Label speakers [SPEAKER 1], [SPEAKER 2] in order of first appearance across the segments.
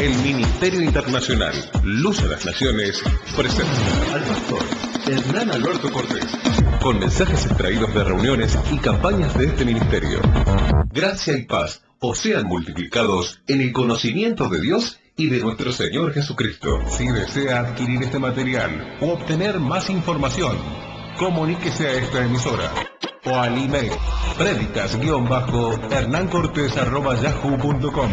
[SPEAKER 1] El Ministerio Internacional Luz a las Naciones presenta al pastor Hernán Alberto Cortés, con mensajes extraídos de reuniones y campañas de este ministerio. Gracia y paz os sean multiplicados en el conocimiento de Dios y de nuestro Señor Jesucristo. Si desea adquirir este material o obtener más información, comuníquese a esta emisora o al email predicas-hernancortes@yahoo.com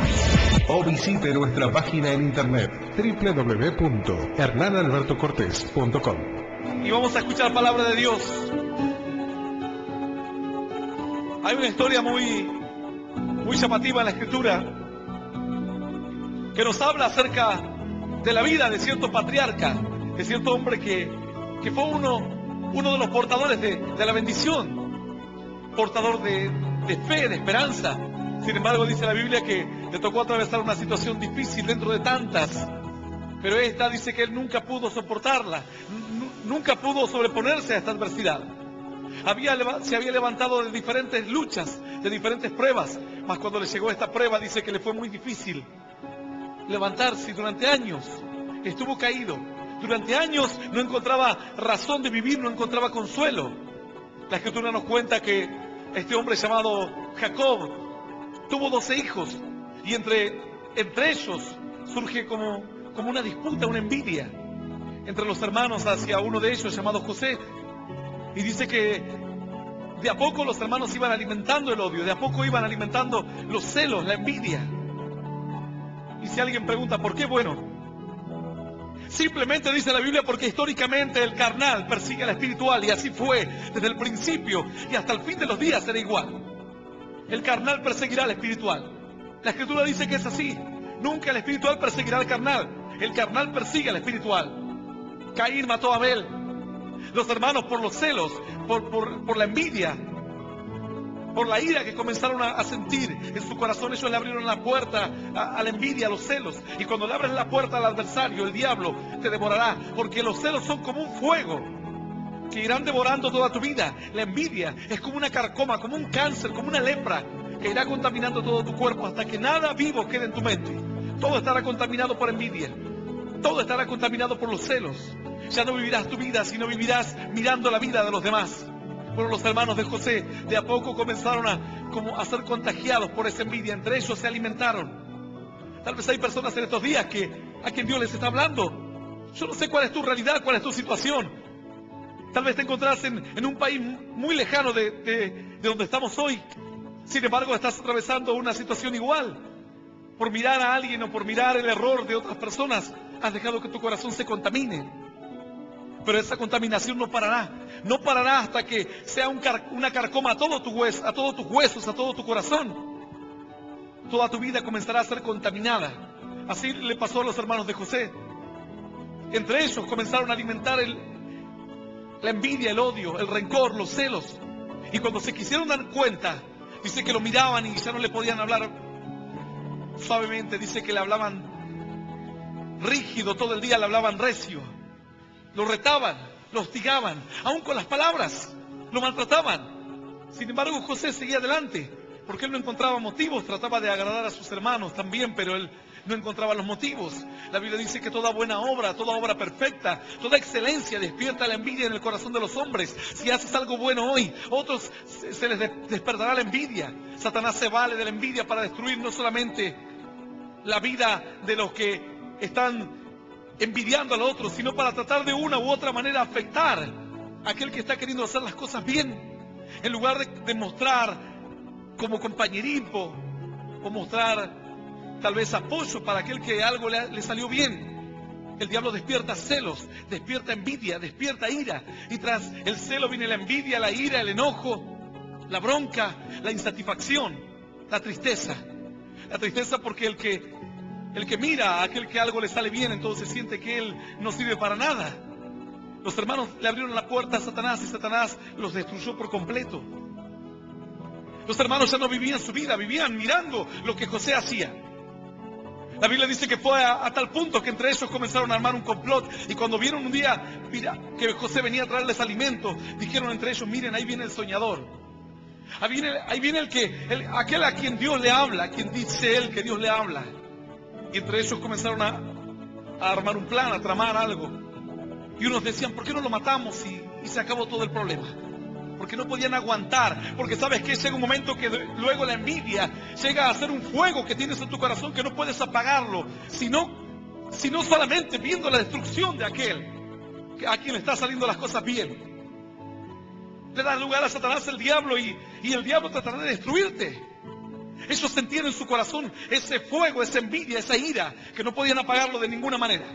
[SPEAKER 1] o visite nuestra página en internet www.hernanalbertocortes.com.
[SPEAKER 2] Y vamos a escuchar palabra de Dios. Hay una historia muy llamativa en la Escritura que nos habla acerca de la vida de cierto patriarca, de cierto hombre que fue uno de los portadores de la bendición, portador de fe, de esperanza. Sin embargo, dice la Biblia que le tocó atravesar una situación difícil dentro de tantas, pero esta dice que él nunca pudo soportarla, nunca pudo sobreponerse a esta adversidad. Se había levantado de diferentes luchas, de diferentes pruebas, mas cuando le llegó esta prueba dice que le fue muy difícil levantarse. Durante años estuvo caído, durante años no encontraba razón de vivir, no encontraba consuelo. La Escritura nos cuenta que este hombre llamado Jacob tuvo 12 hijos y entre ellos surge como una disputa, una envidia entre los hermanos hacia uno de ellos llamado José. Y dice que de a poco los hermanos iban alimentando el odio, de a poco iban alimentando los celos, la envidia. Y si alguien pregunta ¿por qué? Bueno, simplemente dice la Biblia porque históricamente el carnal persigue al espiritual, y así fue desde el principio y hasta el fin de los días será igual. El carnal perseguirá al espiritual. La Escritura dice que es así. Nunca el espiritual perseguirá al carnal. El carnal persigue al espiritual. Caín mató a Abel. Los hermanos, por los celos, por la envidia, por la ira que comenzaron a sentir en su corazón, ellos le abrieron la puerta a la envidia, a los celos. Y cuando le abres la puerta al adversario, el diablo te devorará, porque los celos son como un fuego que irán devorando toda tu vida. La envidia es como una carcoma, como un cáncer, como una lepra, que irá contaminando todo tu cuerpo hasta que nada vivo quede en tu mente. Todo estará contaminado por envidia, todo estará contaminado por los celos. Ya no vivirás tu vida, sino vivirás mirando la vida de los demás. Bueno, los hermanos de José de a poco comenzaron a ser contagiados por esa envidia. Entre ellos se alimentaron. Tal vez hay personas en estos días a quien Dios les está hablando. Yo no sé cuál es tu realidad, cuál es tu situación. Tal vez te encontrás en un país muy lejano de donde estamos hoy. Sin embargo, estás atravesando una situación igual. Por mirar a alguien o por mirar el error de otras personas, has dejado que tu corazón se contamine. Pero esa contaminación no parará. No parará hasta que sea una carcoma a todos tus huesos, a todo tu corazón. Toda tu vida comenzará a ser contaminada. Así le pasó a los hermanos de José. Entre ellos comenzaron a alimentar la envidia, el odio, el rencor, los celos. Y cuando se quisieron dar cuenta, dice que lo miraban y ya no le podían hablar suavemente. Dice que le hablaban rígido todo el día, le hablaban recio. Lo retaban, lo hostigaban, aún con las palabras, lo maltrataban. Sin embargo, José seguía adelante, porque él no encontraba motivos. Trataba de agradar a sus hermanos también, pero él no encontraba los motivos. La Biblia dice que toda buena obra, toda obra perfecta, toda excelencia despierta la envidia en el corazón de los hombres. Si haces algo bueno hoy, otros se les despertará la envidia. Satanás se vale de la envidia para destruir no solamente la vida de los que están envidiando al otro, sino para tratar de una u otra manera afectar a aquel que está queriendo hacer las cosas bien. En lugar de mostrar como compañerismo o mostrar tal vez apoyo para aquel que algo le salió bien, el diablo despierta celos, despierta envidia, despierta ira. Y tras el celo viene la envidia, la ira, el enojo, la bronca, la insatisfacción, la tristeza. La tristeza porque el que mira a aquel que algo le sale bien, entonces siente que él no sirve para nada. Los hermanos le abrieron la puerta a Satanás y Satanás los destruyó por completo. Los hermanos ya no vivían su vida, vivían mirando lo que José hacía. La Biblia dice que fue a tal punto que entre ellos comenzaron a armar un complot. Y cuando vieron un día que José venía a traerles alimento, dijeron entre ellos: miren, ahí viene el soñador. Ahí viene aquel a quien Dios le habla, a quien dice él que Dios le habla. Y entre ellos comenzaron a armar un plan, a tramar algo. Y unos decían, ¿por qué no lo matamos y se acabó todo el problema? Porque no podían aguantar, porque sabes que llega un momento que luego la envidia llega a ser un fuego que tienes en tu corazón que no puedes apagarlo, sino solamente viendo la destrucción de aquel a quien le está saliendo las cosas bien. Le das lugar a Satanás, el diablo, y el diablo tratará de destruirte. Ellos sentían en su corazón ese fuego, esa envidia, esa ira, que no podían apagarlo de ninguna manera.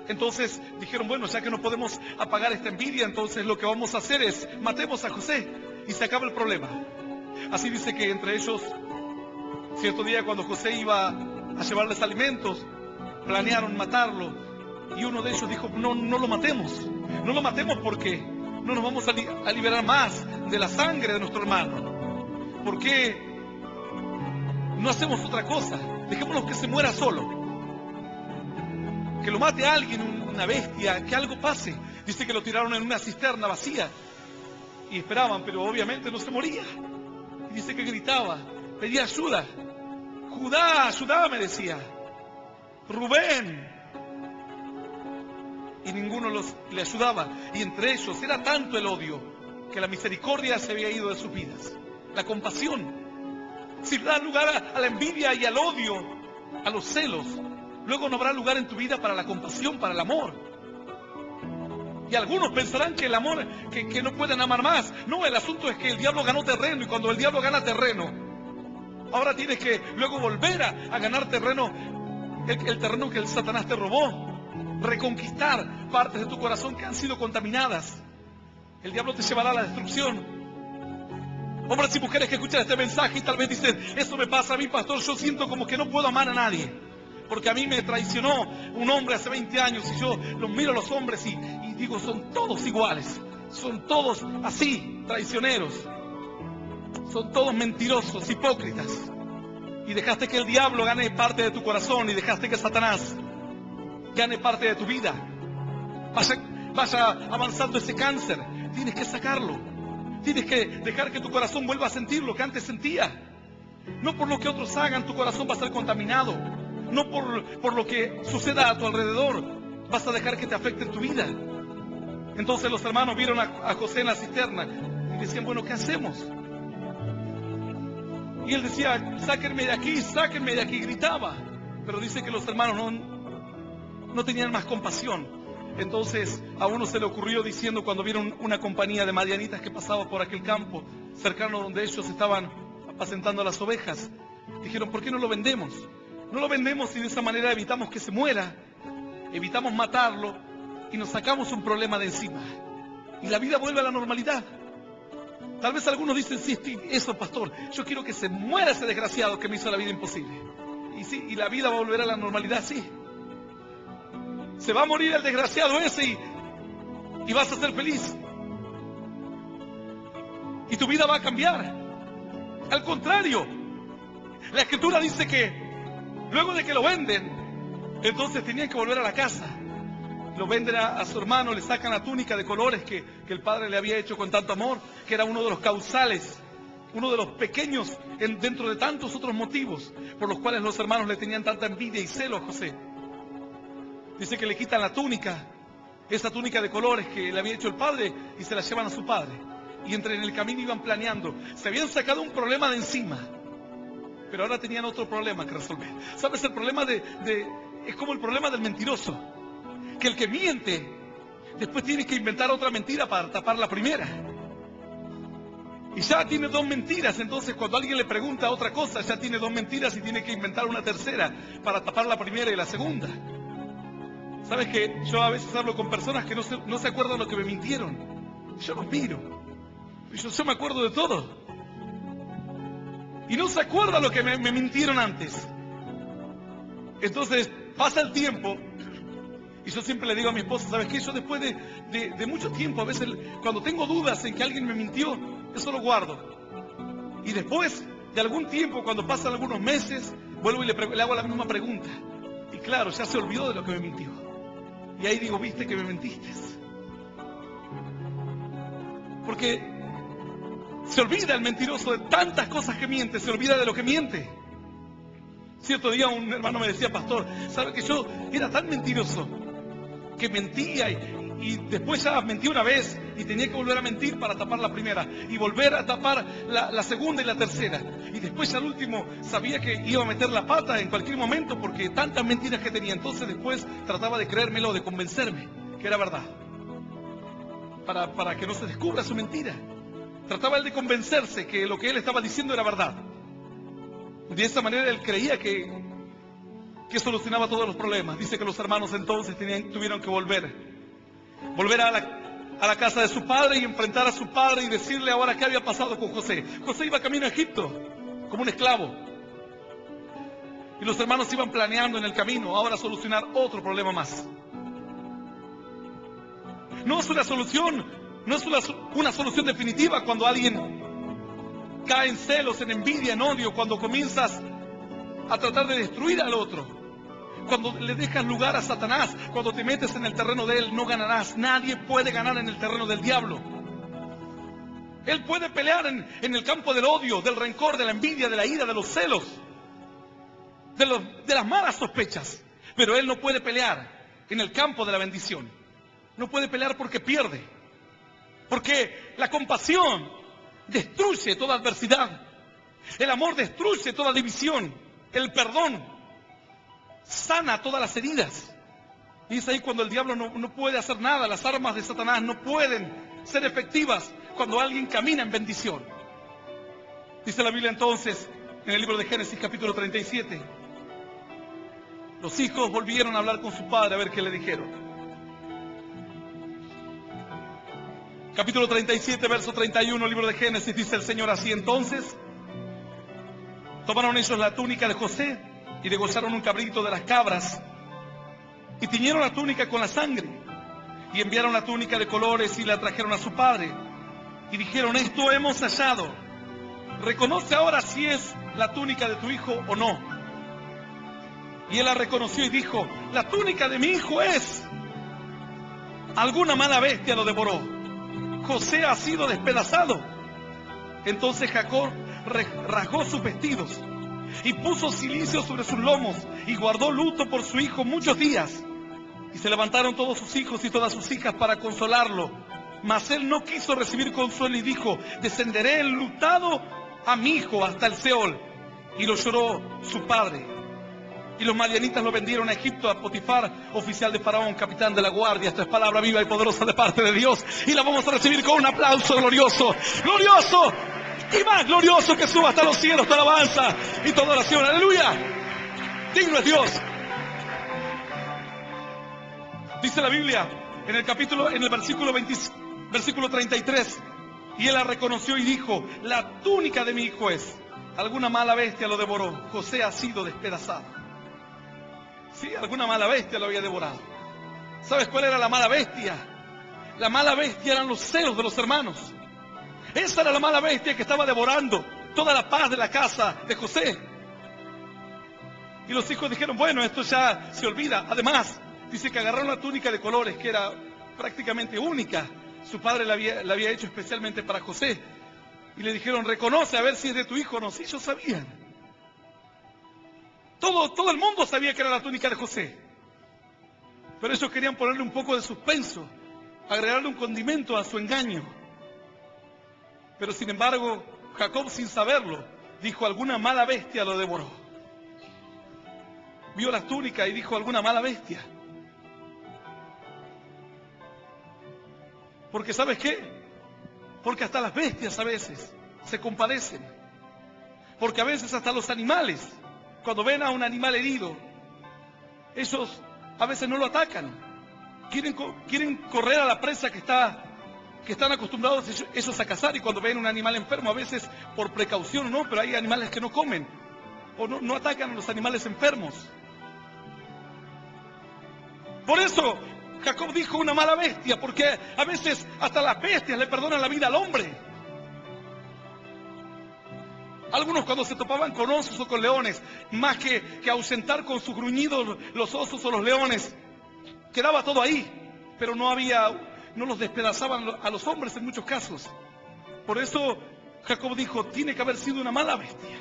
[SPEAKER 2] Entonces dijeron, bueno, ya que no podemos apagar esta envidia, entonces lo que vamos a hacer es, matemos a José y se acaba el problema. Así dice que entre ellos, cierto día cuando José iba a llevarles alimentos, planearon matarlo. Y uno de ellos dijo, no lo matemos. No lo matemos porque no nos vamos a liberar más de la sangre de nuestro hermano. ¿Por qué no hacemos otra cosa? Dejémoslo que se muera solo. Que lo mate a alguien, una bestia, que algo pase. Dice que lo tiraron en una cisterna vacía. Y esperaban, pero obviamente no se moría. Y dice que gritaba, pedía ayuda. Judá, ayúdame, decía. Rubén. Y ninguno le ayudaba. Y entre ellos era tanto el odio que la misericordia se había ido de sus vidas. La compasión. Si da lugar a la envidia y al odio, a los celos, luego no habrá lugar en tu vida para la compasión, para el amor. Y algunos pensarán que el amor, que no pueden amar más. No, el asunto es que el diablo ganó terreno, y cuando el diablo gana terreno, ahora tienes que luego volver a ganar terreno, el terreno que el Satanás te robó. Reconquistar partes de tu corazón que han sido contaminadas. El diablo te llevará a la destrucción. Hombres y mujeres que escuchan este mensaje y tal vez dicen, eso me pasa a mí, pastor, yo siento como que no puedo amar a nadie. Porque a mí me traicionó un hombre hace 20 años y yo los miro a los hombres y digo, son todos iguales. Son todos así, traicioneros. Son todos mentirosos, hipócritas. Y dejaste que el diablo gane parte de tu corazón y dejaste que Satanás gane parte de tu vida. Vaya avanzando ese cáncer. Tienes que sacarlo. Tienes que dejar que tu corazón vuelva a sentir lo que antes sentía. No por lo que otros hagan, tu corazón va a ser contaminado. No por lo que suceda a tu alrededor. Vas a dejar que te afecte en tu vida. Entonces los hermanos vieron a José en la cisterna y decían, bueno, ¿qué hacemos? Y él decía, sáquenme de aquí, gritaba. Pero dice que los hermanos no tenían más compasión. Entonces a uno se le ocurrió diciendo, cuando vieron una compañía de madianitas que pasaba por aquel campo cercano donde ellos estaban apacentando las ovejas, dijeron, ¿por qué no lo vendemos? No lo vendemos y de esa manera evitamos que se muera, evitamos matarlo y nos sacamos un problema de encima. Y la vida vuelve a la normalidad. Tal vez algunos dicen, sí, eso, pastor, yo quiero que se muera ese desgraciado que me hizo la vida imposible. Y sí, y la vida va a volver a la normalidad, sí. Se va a morir el desgraciado ese y vas a ser feliz. Y tu vida va a cambiar. Al contrario, la Escritura dice que luego de que lo venden, entonces tenían que volver a la casa. Lo venden a su hermano, le sacan la túnica de colores que el padre le había hecho con tanto amor, que era uno de los causales, uno de los pequeños dentro de tantos otros motivos por los cuales los hermanos le tenían tanta envidia y celo a José. Dice que le quitan la túnica, esa túnica de colores que le había hecho el padre, y se la llevan a su padre. Y en el camino iban planeando. Se habían sacado un problema de encima, pero ahora tenían otro problema que resolver. ¿Sabes? El problema es como el problema del mentiroso, que el que miente después tiene que inventar otra mentira para tapar la primera. Y ya tiene dos mentiras, entonces cuando alguien le pregunta otra cosa, ya tiene dos mentiras y tiene que inventar una tercera para tapar la primera y la segunda. ¿Sabes que yo a veces hablo con personas que no se acuerdan lo que me mintieron? Yo los miro. Yo me acuerdo de todo. Y no se acuerdan lo que me mintieron antes. Entonces pasa el tiempo y yo siempre le digo a mi esposa, ¿sabes qué? Yo después de mucho tiempo, a veces cuando tengo dudas en que alguien me mintió, eso lo guardo. Y después de algún tiempo, cuando pasan algunos meses, vuelvo y le hago la misma pregunta. Y claro, ya se olvidó de lo que me mintió. Y ahí digo, viste que me mentiste. Porque se olvida el mentiroso de tantas cosas que miente, se olvida de lo que miente. Cierto día un hermano me decía: pastor, ¿sabe que yo era tan mentiroso que mentía y después ya mentí una vez y tenía que volver a mentir para tapar la primera y volver a tapar la segunda y la tercera, y después al último sabía que iba a meter la pata en cualquier momento porque tantas mentiras que tenía? Entonces después trataba de creérmelo, de convencerme que era verdad, para que no se descubra su mentira. Trataba él de convencerse que lo que él estaba diciendo era verdad. De esa manera él creía que solucionaba todos los problemas. Dice que los hermanos entonces tuvieron que volver a la casa de su padre y enfrentar a su padre y decirle ahora qué había pasado con José. José iba camino a Egipto como un esclavo, y los hermanos iban planeando en el camino ahora solucionar otro problema más. No es una solución definitiva cuando alguien cae en celos, en envidia, en odio, cuando comienzas a tratar de destruir al otro, cuando le dejas lugar a Satanás, cuando te metes en el terreno de él, no ganarás. Nadie puede ganar en el terreno del diablo. Él puede pelear en el campo del odio, del rencor, de la envidia, de la ira, de los celos, de las malas sospechas, pero él no puede pelear en el campo de la bendición. No puede pelear porque pierde, porque la compasión destruye toda adversidad, el amor destruye toda división, el perdón sana todas las heridas. Y es ahí cuando el diablo no puede hacer nada. Las armas de Satanás no pueden ser efectivas cuando alguien camina en bendición. Dice la Biblia entonces en el libro de Génesis capítulo 37, los hijos volvieron a hablar con su padre a ver qué le dijeron. Capítulo 37, verso 31, libro de Génesis, dice el Señor así: entonces tomaron ellos la túnica de José y degollaron un cabrito de las cabras y tiñeron la túnica con la sangre y enviaron la túnica de colores y la trajeron a su padre y dijeron: esto hemos hallado, reconoce ahora si es la túnica de tu hijo o no. Y él la reconoció y dijo: la túnica de mi hijo es. Alguna mala bestia lo devoró. José ha sido despedazado. Entonces Jacob rasgó sus vestidos y puso cilicio sobre sus lomos y guardó luto por su hijo muchos días. Y se levantaron todos sus hijos y todas sus hijas para consolarlo. Mas él no quiso recibir consuelo y dijo: descenderé enlutado a mi hijo hasta el Seol. Y lo lloró su padre. Y los madianitas lo vendieron a Egipto, a Potifar, oficial de Faraón, capitán de la guardia. Esta es palabra viva y poderosa de parte de Dios, y la vamos a recibir con un aplauso glorioso, glorioso y más glorioso que suba hasta los cielos, toda alabanza y toda oración. Aleluya, digno es Dios. Dice la Biblia en el versículo 33, y él la reconoció y dijo: la túnica de mi hijo es. Alguna mala bestia lo devoró. José ha sido despedazado. Sí, alguna mala bestia lo había devorado. ¿Sabes cuál era la mala bestia? La mala bestia eran los celos de los hermanos. Esa era la mala bestia que estaba devorando toda la paz de la casa de José. Y los hijos dijeron: bueno, esto ya se olvida. Además, dice que agarraron una túnica de colores que era prácticamente única. Su padre la había hecho especialmente para José. Y le dijeron: reconoce a ver si es de tu hijo o no. Sí, ellos sabían. Todo el mundo sabía que era la túnica de José. Pero ellos querían ponerle un poco de suspenso, agregarle un condimento a su engaño. Pero sin embargo, Jacob, sin saberlo, dijo: alguna mala bestia lo devoró. Vio la túnica y dijo: alguna mala bestia. Porque ¿sabes qué? Porque hasta las bestias a veces se compadecen. Porque a veces hasta los animales, cuando ven a un animal herido, ellos a veces no lo atacan. Quieren correr a la presa que están acostumbrados ellos a cazar, y cuando ven un animal enfermo, a veces por precaución no, pero hay animales que no comen o no atacan a los animales enfermos. Por eso Jacob dijo: una mala bestia, porque a veces hasta las bestias le perdonan la vida al hombre. Algunos, cuando se topaban con osos o con leones, más que ahuyentar con sus gruñidos los osos o los leones, quedaba todo ahí, pero no los despedazaban a los hombres en muchos casos. Por eso Jacob dijo: tiene que haber sido una mala bestia.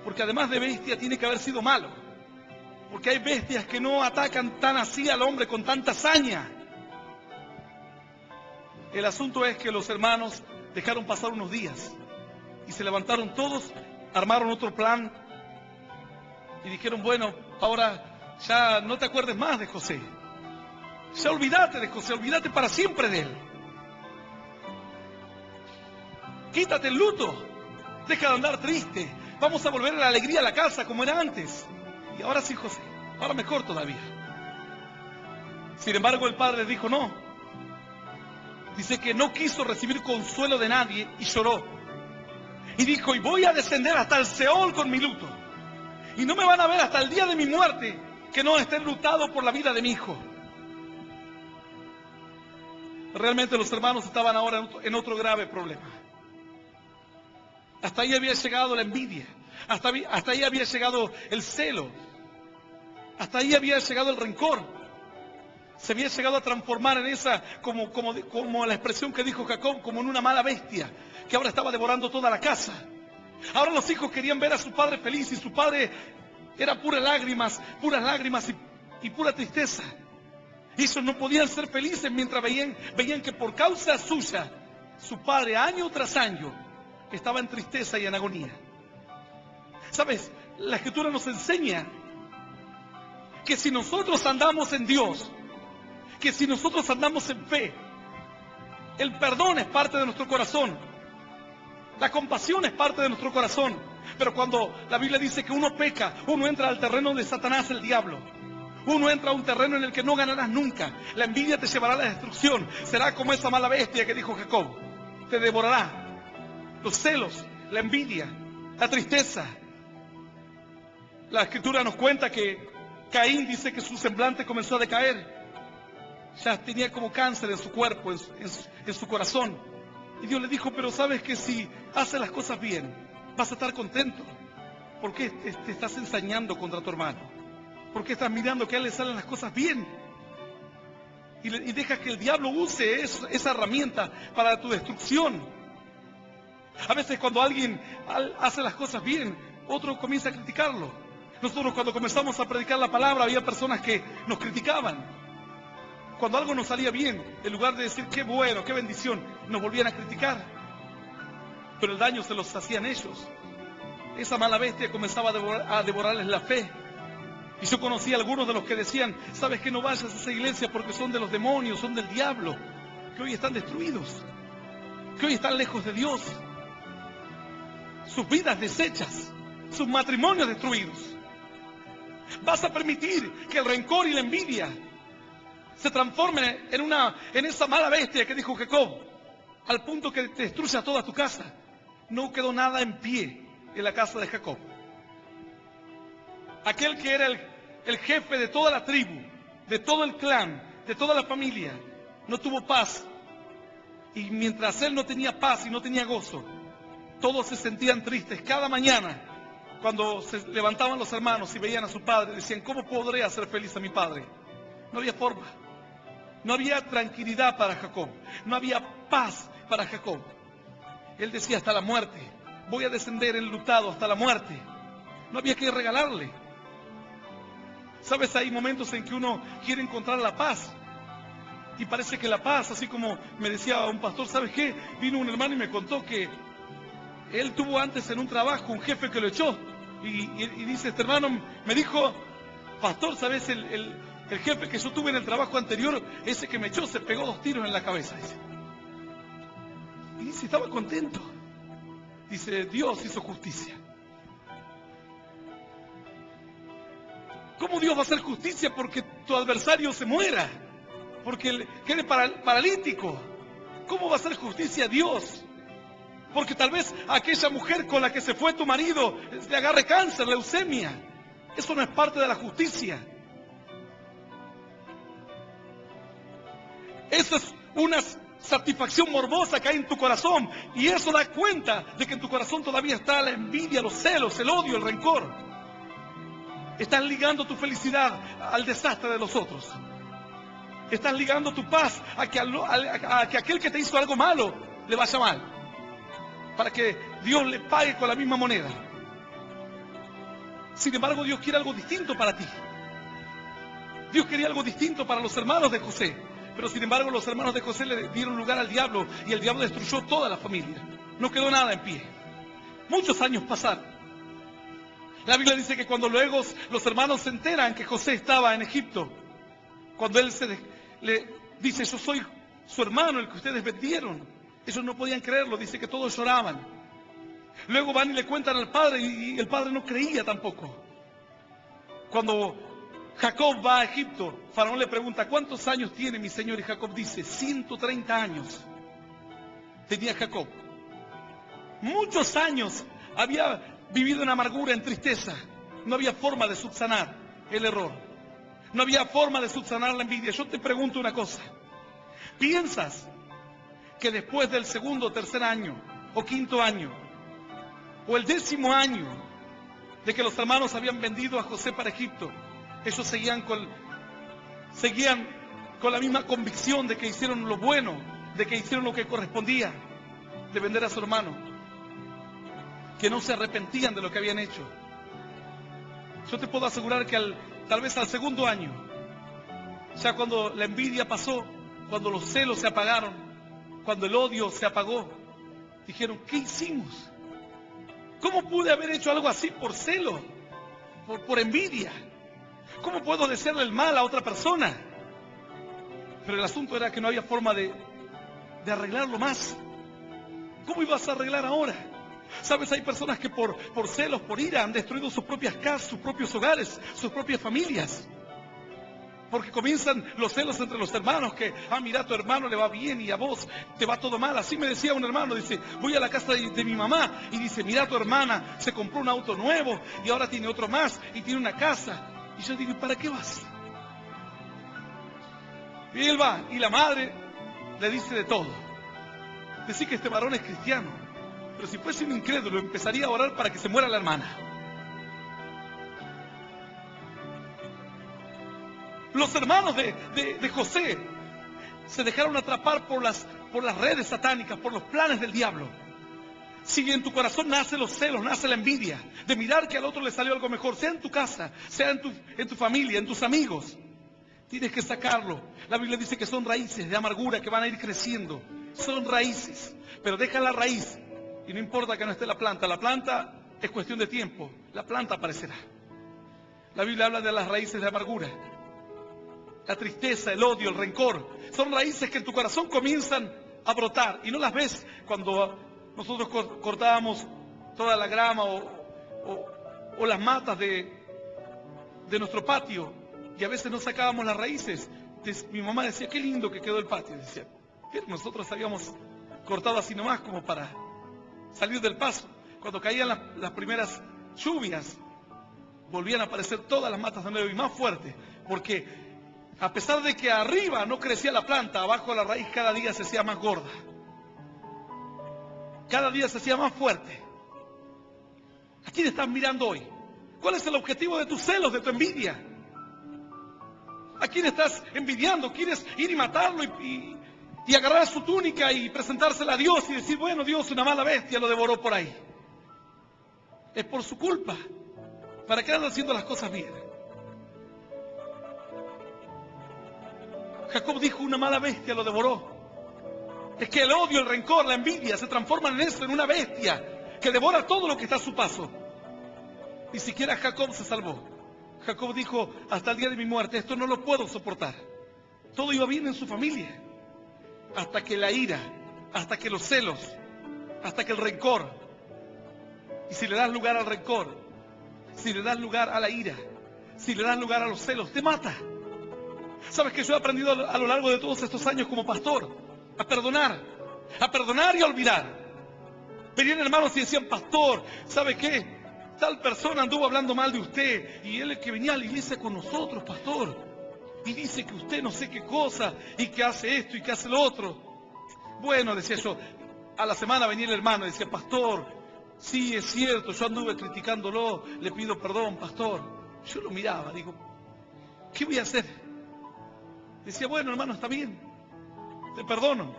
[SPEAKER 2] Porque además de bestia tiene que haber sido malo. Porque hay bestias que no atacan tan así al hombre con tanta hazaña. El asunto es que los hermanos dejaron pasar unos días y se levantaron todos, armaron otro plan y dijeron, bueno, ahora ya no te acuerdes más de José. Ya olvídate de José, olvídate para siempre de él. Quítate el luto, deja de andar triste. Vamos a volver a la alegría a la casa como era antes. Y ahora sí, José, ahora mejor todavía. Sin embargo, el padre dijo no. Dice que no quiso recibir consuelo de nadie y lloró. Y dijo, y voy a descender hasta el Seol con mi luto. Y no me van a ver hasta el día de mi muerte que no esté enlutado por la vida de mi hijo. Realmente los hermanos estaban ahora en otro grave problema. Hasta ahí había llegado la envidia. Hasta ahí había llegado el celo. Hasta ahí había llegado el rencor. Se había llegado a transformar en esa, como la expresión que dijo Jacob, como en una mala bestia, que ahora estaba devorando toda la casa. Ahora los hijos querían ver a su padre feliz y su padre era puras lágrimas y pura tristeza. Y ellos no podían ser felices mientras veían que por causa suya, su padre año tras año estaba en tristeza y en agonía. ¿Sabes? La Escritura nos enseña que si nosotros andamos en Dios, que si nosotros andamos en fe, el perdón es parte de nuestro corazón, la compasión es parte de nuestro corazón. Pero cuando la Biblia dice que uno peca, uno entra al terreno de Satanás, el diablo. Uno entra a un terreno en el que no ganarás nunca. La envidia te llevará a la destrucción. Será como esa mala bestia que dijo Jacob. Te devorará. Los celos, la envidia, la tristeza. La Escritura nos cuenta que Caín dice que su semblante comenzó a decaer. Ya tenía como cáncer en su cuerpo, en su corazón. Y Dios le dijo, pero sabes que si haces las cosas bien, vas a estar contento. ¿Por qué te estás ensañando contra tu hermano? ¿Por qué estás mirando que a él le salen las cosas bien? Y dejas que el diablo use esa herramienta para tu destrucción. A veces cuando alguien hace las cosas bien, otro comienza a criticarlo. Nosotros cuando comenzamos a predicar la palabra, había personas que nos criticaban. Cuando algo nos salía bien, en lugar de decir qué bueno, qué bendición, nos volvían a criticar. Pero el daño se los hacían ellos. Esa mala bestia comenzaba a devorarles la fe. Y yo conocí a algunos de los que decían, sabes que no vayas a esa iglesia porque son de los demonios, son del diablo, que hoy están destruidos, que hoy están lejos de Dios, sus vidas deshechas, sus matrimonios destruidos. Vas a permitir que el rencor y la envidia se transformen en esa mala bestia que dijo Jacob, al punto que te destruya toda tu casa. No quedó nada en pie en la casa de Jacob. Aquel que era el jefe de toda la tribu, de todo el clan, de toda la familia, no tuvo paz. Y mientras él no tenía paz y no tenía gozo, todos se sentían tristes. Cada mañana, cuando se levantaban los hermanos y veían a su padre, decían, ¿cómo podré hacer feliz a mi padre? No había forma. No había tranquilidad para Jacob. No había paz para Jacob. Él decía, hasta la muerte. Voy a descender enlutado hasta la muerte. No había que regalarle. ¿Sabes? Hay momentos en que uno quiere encontrar la paz. Y parece que la paz, así como me decía un pastor, ¿sabes qué? Vino un hermano y me contó que él tuvo antes en un trabajo un jefe que lo echó. Y dice, este hermano me dijo, pastor, ¿sabes? El jefe que yo tuve en el trabajo anterior, ese que me echó, se pegó 2 tiros en la cabeza. Dice. Y dice, estaba contento. Dice, Dios hizo justicia. ¿Cómo Dios va a hacer justicia porque tu adversario se muera? Porque quede paralítico. ¿Cómo va a hacer justicia Dios? Porque tal vez aquella mujer con la que se fue tu marido le agarre cáncer, leucemia. Eso no es parte de la justicia. Eso es una satisfacción morbosa que hay en tu corazón. Y eso da cuenta de que en tu corazón todavía está la envidia, los celos, el odio, el rencor. Estás ligando tu felicidad al desastre de los otros. Estás ligando tu paz a que aquel que te hizo algo malo le vaya mal. Para que Dios le pague con la misma moneda. Sin embargo, Dios quiere algo distinto para ti. Dios quería algo distinto para los hermanos de José. Pero sin embargo, los hermanos de José le dieron lugar al diablo y el diablo destruyó toda la familia. No quedó nada en pie. Muchos años pasaron. La Biblia dice que cuando luego los hermanos se enteran que José estaba en Egipto, cuando él le dice, yo soy su hermano, el que ustedes vendieron, ellos no podían creerlo, dice que todos lloraban. Luego van y le cuentan al padre y el padre no creía tampoco. Cuando Jacob va a Egipto, Faraón le pregunta, ¿cuántos años tiene mi señor? Y Jacob dice, 130 años tenía Jacob. Muchos años había vivido en amargura, en tristeza. No había forma de subsanar el error. No había forma de subsanar la envidia. Yo te pregunto una cosa. ¿Piensas que después del segundo o tercer año, o quinto año, o el 10º año de que los hermanos habían vendido a José para Egipto, ellos seguían con la misma convicción de que hicieron lo bueno, de que hicieron lo que correspondía, de vender a su hermano, que no se arrepentían de lo que habían hecho? Yo te puedo asegurar que tal vez al segundo año, ya cuando la envidia pasó, cuando los celos se apagaron, cuando el odio se apagó, dijeron, ¿qué hicimos? ¿Cómo pude haber hecho algo así por celo, por envidia? ¿Cómo puedo desearle el mal a otra persona? Pero el asunto era que no había forma de arreglarlo más. ¿Cómo ibas a arreglar ahora? Sabes, hay personas que por celos, por ira, han destruido sus propias casas, sus propios hogares, sus propias familias. Porque comienzan los celos entre los hermanos, que, mira, a tu hermano le va bien y a vos te va todo mal. Así me decía un hermano, dice, voy a la casa de mi mamá y dice, mira, tu hermana se compró un auto nuevo y ahora tiene otro más y tiene una casa. Y yo digo, ¿para qué vas? Y él va, y la madre le dice de todo. Decir que este varón es cristiano, pero si fuese un incrédulo empezaría a orar para que se muera la hermana. Los hermanos de José se dejaron atrapar por las redes satánicas, por los planes del diablo. Si en tu corazón nace los celos, nace la envidia, de mirar que al otro le salió algo mejor, sea en tu casa, sea en tu familia, en tus amigos, tienes que sacarlo. La Biblia dice que son raíces de amargura que van a ir creciendo. Son raíces, pero deja la raíz y no importa que no esté la planta es cuestión de tiempo, la planta aparecerá. La Biblia habla de las raíces de amargura. La tristeza, el odio, el rencor, son raíces que en tu corazón comienzan a brotar y no las ves cuando nosotros cortábamos toda la grama o las matas de nuestro patio y a veces no sacábamos las raíces. Mi mamá decía, qué lindo que quedó el patio. Decía, pero nosotros habíamos cortado así nomás como para salir del paso. Cuando caían las primeras lluvias, volvían a aparecer todas las matas de nuevo y más fuertes, porque a pesar de que arriba no crecía la planta, abajo la raíz cada día se hacía más gorda. Cada día se hacía más fuerte. ¿A quién estás mirando hoy? ¿Cuál es el objetivo de tus celos, de tu envidia? ¿A quién estás envidiando? ¿Quieres ir y matarlo y agarrar su túnica y presentársela a Dios y decir, bueno, Dios, una mala bestia lo devoró por ahí? Es por su culpa. ¿Para qué andan haciendo las cosas bien? Jacob dijo, una mala bestia lo devoró. Es que el odio, el rencor, la envidia se transforman en eso, en una bestia que devora todo lo que está a su paso. Ni siquiera Jacob se salvó. Jacob dijo, hasta el día de mi muerte, esto no lo puedo soportar. Todo iba bien en su familia. Hasta que la ira, hasta que los celos, hasta que el rencor. Y si le das lugar al rencor, si le das lugar a la ira, si le das lugar a los celos, te mata. ¿Sabes que yo he aprendido a lo largo de todos estos años como pastor? A perdonar y a olvidar. Venían hermanos y decían, pastor, ¿sabe qué? Tal persona anduvo hablando mal de usted y él es que venía a la iglesia con nosotros, pastor, y dice que usted no sé qué cosa y que hace esto y que hace lo otro. Bueno, decía yo, a la semana venía el hermano y decía, pastor, sí, es cierto, yo anduve criticándolo, le pido perdón, pastor. Yo lo miraba, digo, ¿qué voy a hacer? Decía, bueno, hermano, está bien, te perdono.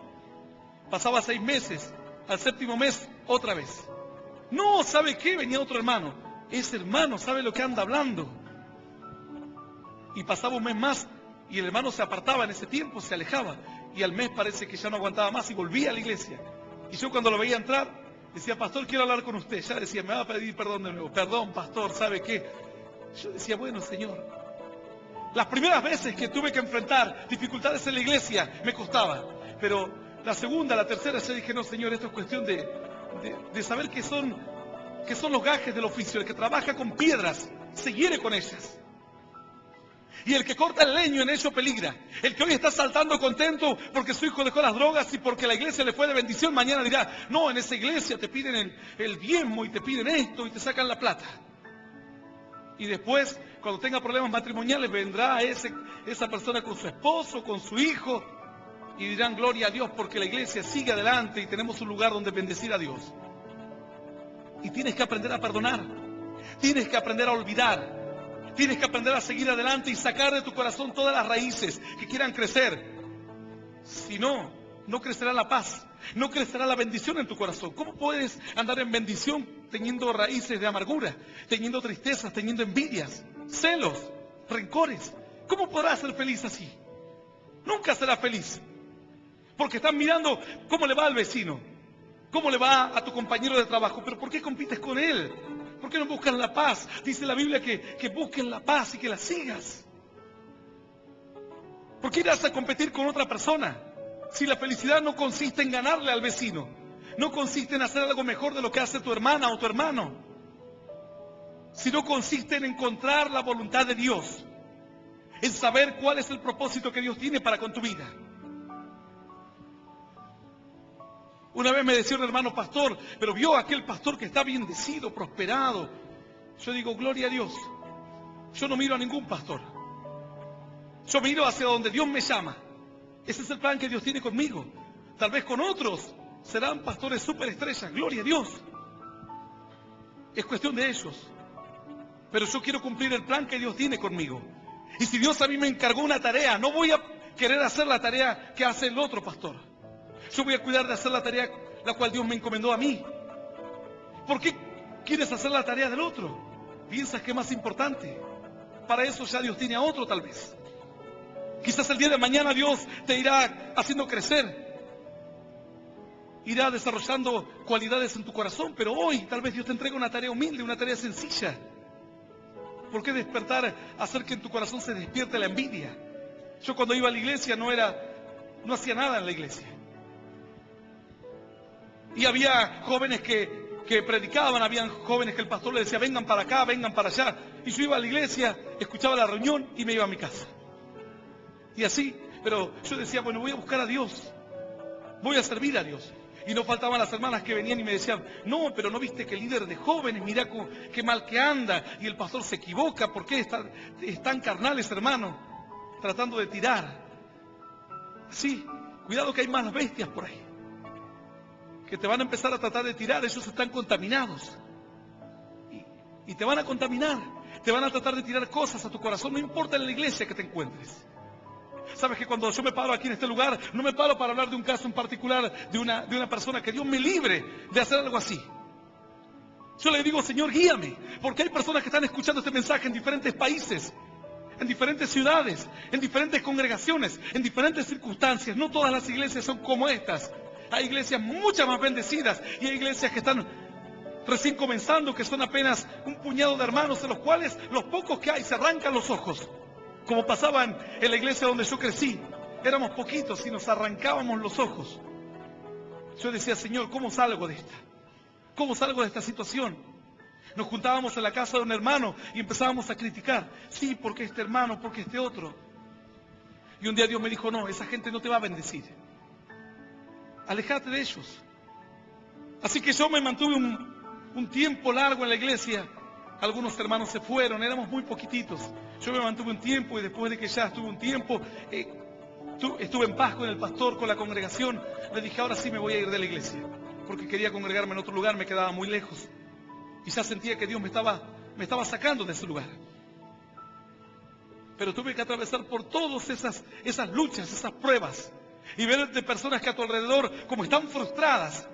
[SPEAKER 2] Pasaba 6 meses, al 7º mes, otra vez. No, ¿sabe qué? Venía otro hermano. ese hermano sabe lo que anda hablando. Y pasaba un mes más y el hermano se apartaba en ese tiempo, se alejaba. Y al mes parece que ya no aguantaba más y volvía a la iglesia. Y yo cuando lo veía entrar, decía, pastor, quiero hablar con usted. Ya decía, me va a pedir perdón de nuevo. Perdón, pastor, ¿sabe qué? Yo decía, bueno, Señor. Las primeras veces que tuve que enfrentar dificultades en la iglesia, me costaba. Pero la segunda, la tercera, yo dije, no, Señor, esto es cuestión de saber que son los gajes del oficio. El que trabaja con piedras, se hiere con ellas. Y el que corta el leño en ello peligra. El que hoy está saltando contento porque su hijo dejó las drogas y porque la iglesia le fue de bendición, mañana dirá, no, en esa iglesia te piden el diezmo y te piden esto y te sacan la plata. Y después, cuando tenga problemas matrimoniales, vendrá esa persona con su esposo, con su hijo, y dirán, gloria a Dios, porque la iglesia sigue adelante y tenemos un lugar donde bendecir a Dios. Y tienes que aprender a perdonar. Tienes que aprender a olvidar. Tienes que aprender a seguir adelante y sacar de tu corazón todas las raíces que quieran crecer. Si no, no crecerá la paz, no crecerá la bendición en tu corazón. ¿Cómo puedes andar en bendición teniendo raíces de amargura, teniendo tristezas, teniendo envidias, celos, rencores? ¿Cómo podrás ser feliz así? Nunca serás feliz. Porque estás mirando cómo le va al vecino, cómo le va a tu compañero de trabajo. ¿Pero por qué compites con él? ¿Por qué no buscas la paz? Dice la Biblia que busques la paz y que la sigas. ¿Por qué irás a competir con otra persona? Si la felicidad no consiste en ganarle al vecino, no consiste en hacer algo mejor de lo que hace tu hermana o tu hermano, sino consiste en encontrar la voluntad de Dios, en saber cuál es el propósito que Dios tiene para con tu vida. Una vez me decía un hermano pastor, pero vio a aquel pastor que está bendecido, prosperado. Yo digo, gloria a Dios. Yo no miro a ningún pastor. Yo miro hacia donde Dios me llama. Ese es el plan que Dios tiene conmigo. Tal vez con otros serán pastores superestrellas, gloria a Dios. Es cuestión de ellos. Pero yo quiero cumplir el plan que Dios tiene conmigo. Y si Dios a mí me encargó una tarea, no voy a querer hacer la tarea que hace el otro pastor. Yo voy a cuidar de hacer la tarea la cual Dios me encomendó a mí. ¿Por qué quieres hacer la tarea del otro? ¿Piensas que es más importante? Para eso ya Dios tiene a otro tal vez. Quizás el día de mañana Dios te irá haciendo crecer. Irá desarrollando cualidades en tu corazón. Pero hoy tal vez Dios te entrega una tarea humilde, una tarea sencilla. ¿Por qué despertar, hacer que en tu corazón se despierte la envidia? Yo cuando iba a la iglesia no hacía nada en la iglesia. Y había jóvenes que predicaban, habían jóvenes que el pastor le decía, vengan para acá, vengan para allá. Y yo iba a la iglesia, escuchaba la reunión y me iba a mi casa. Y así, pero yo decía, bueno, voy a buscar a Dios, voy a servir a Dios. Y no faltaban las hermanas que venían y me decían, no, pero no viste que el líder de jóvenes, mira qué mal que anda, y el pastor se equivoca, ¿por qué están carnales, hermano? Tratando de tirar. Sí, cuidado que hay más bestias por ahí, que te van a empezar a tratar de tirar, ellos están contaminados. Y te van a contaminar, te van a tratar de tirar cosas a tu corazón, no importa en la iglesia que te encuentres. Sabes que cuando yo me paro aquí en este lugar, no me paro para hablar de un caso en particular, de una persona, que Dios me libre de hacer algo así. Yo le digo, Señor, guíame, porque hay personas que están escuchando este mensaje en diferentes países, en diferentes ciudades, en diferentes congregaciones, en diferentes circunstancias. No todas las iglesias son como estas. Hay iglesias muchas más bendecidas y hay iglesias que están recién comenzando, que son apenas un puñado de hermanos, en los cuales los pocos que hay se arrancan los ojos. Como pasaban en la iglesia donde yo crecí, éramos poquitos y nos arrancábamos los ojos. Yo decía, Señor, ¿cómo salgo de esta? ¿Cómo salgo de esta situación? Nos juntábamos en la casa de un hermano y empezábamos a criticar. Sí, porque este hermano, porque este otro. Y un día Dios me dijo, no, esa gente no te va a bendecir. Alejate de ellos. Así que yo me mantuve un tiempo largo en la iglesia. Algunos hermanos se fueron, éramos muy poquititos. Yo me mantuve un tiempo y después de que ya estuve un tiempo, estuve en paz con el pastor, con la congregación. Le dije, ahora sí me voy a ir de la iglesia, porque quería congregarme en otro lugar, me quedaba muy lejos. Y ya sentía que Dios me estaba sacando de ese lugar. Pero tuve que atravesar por todas esas luchas, esas pruebas. Y ver de personas que a tu alrededor, como están frustradas,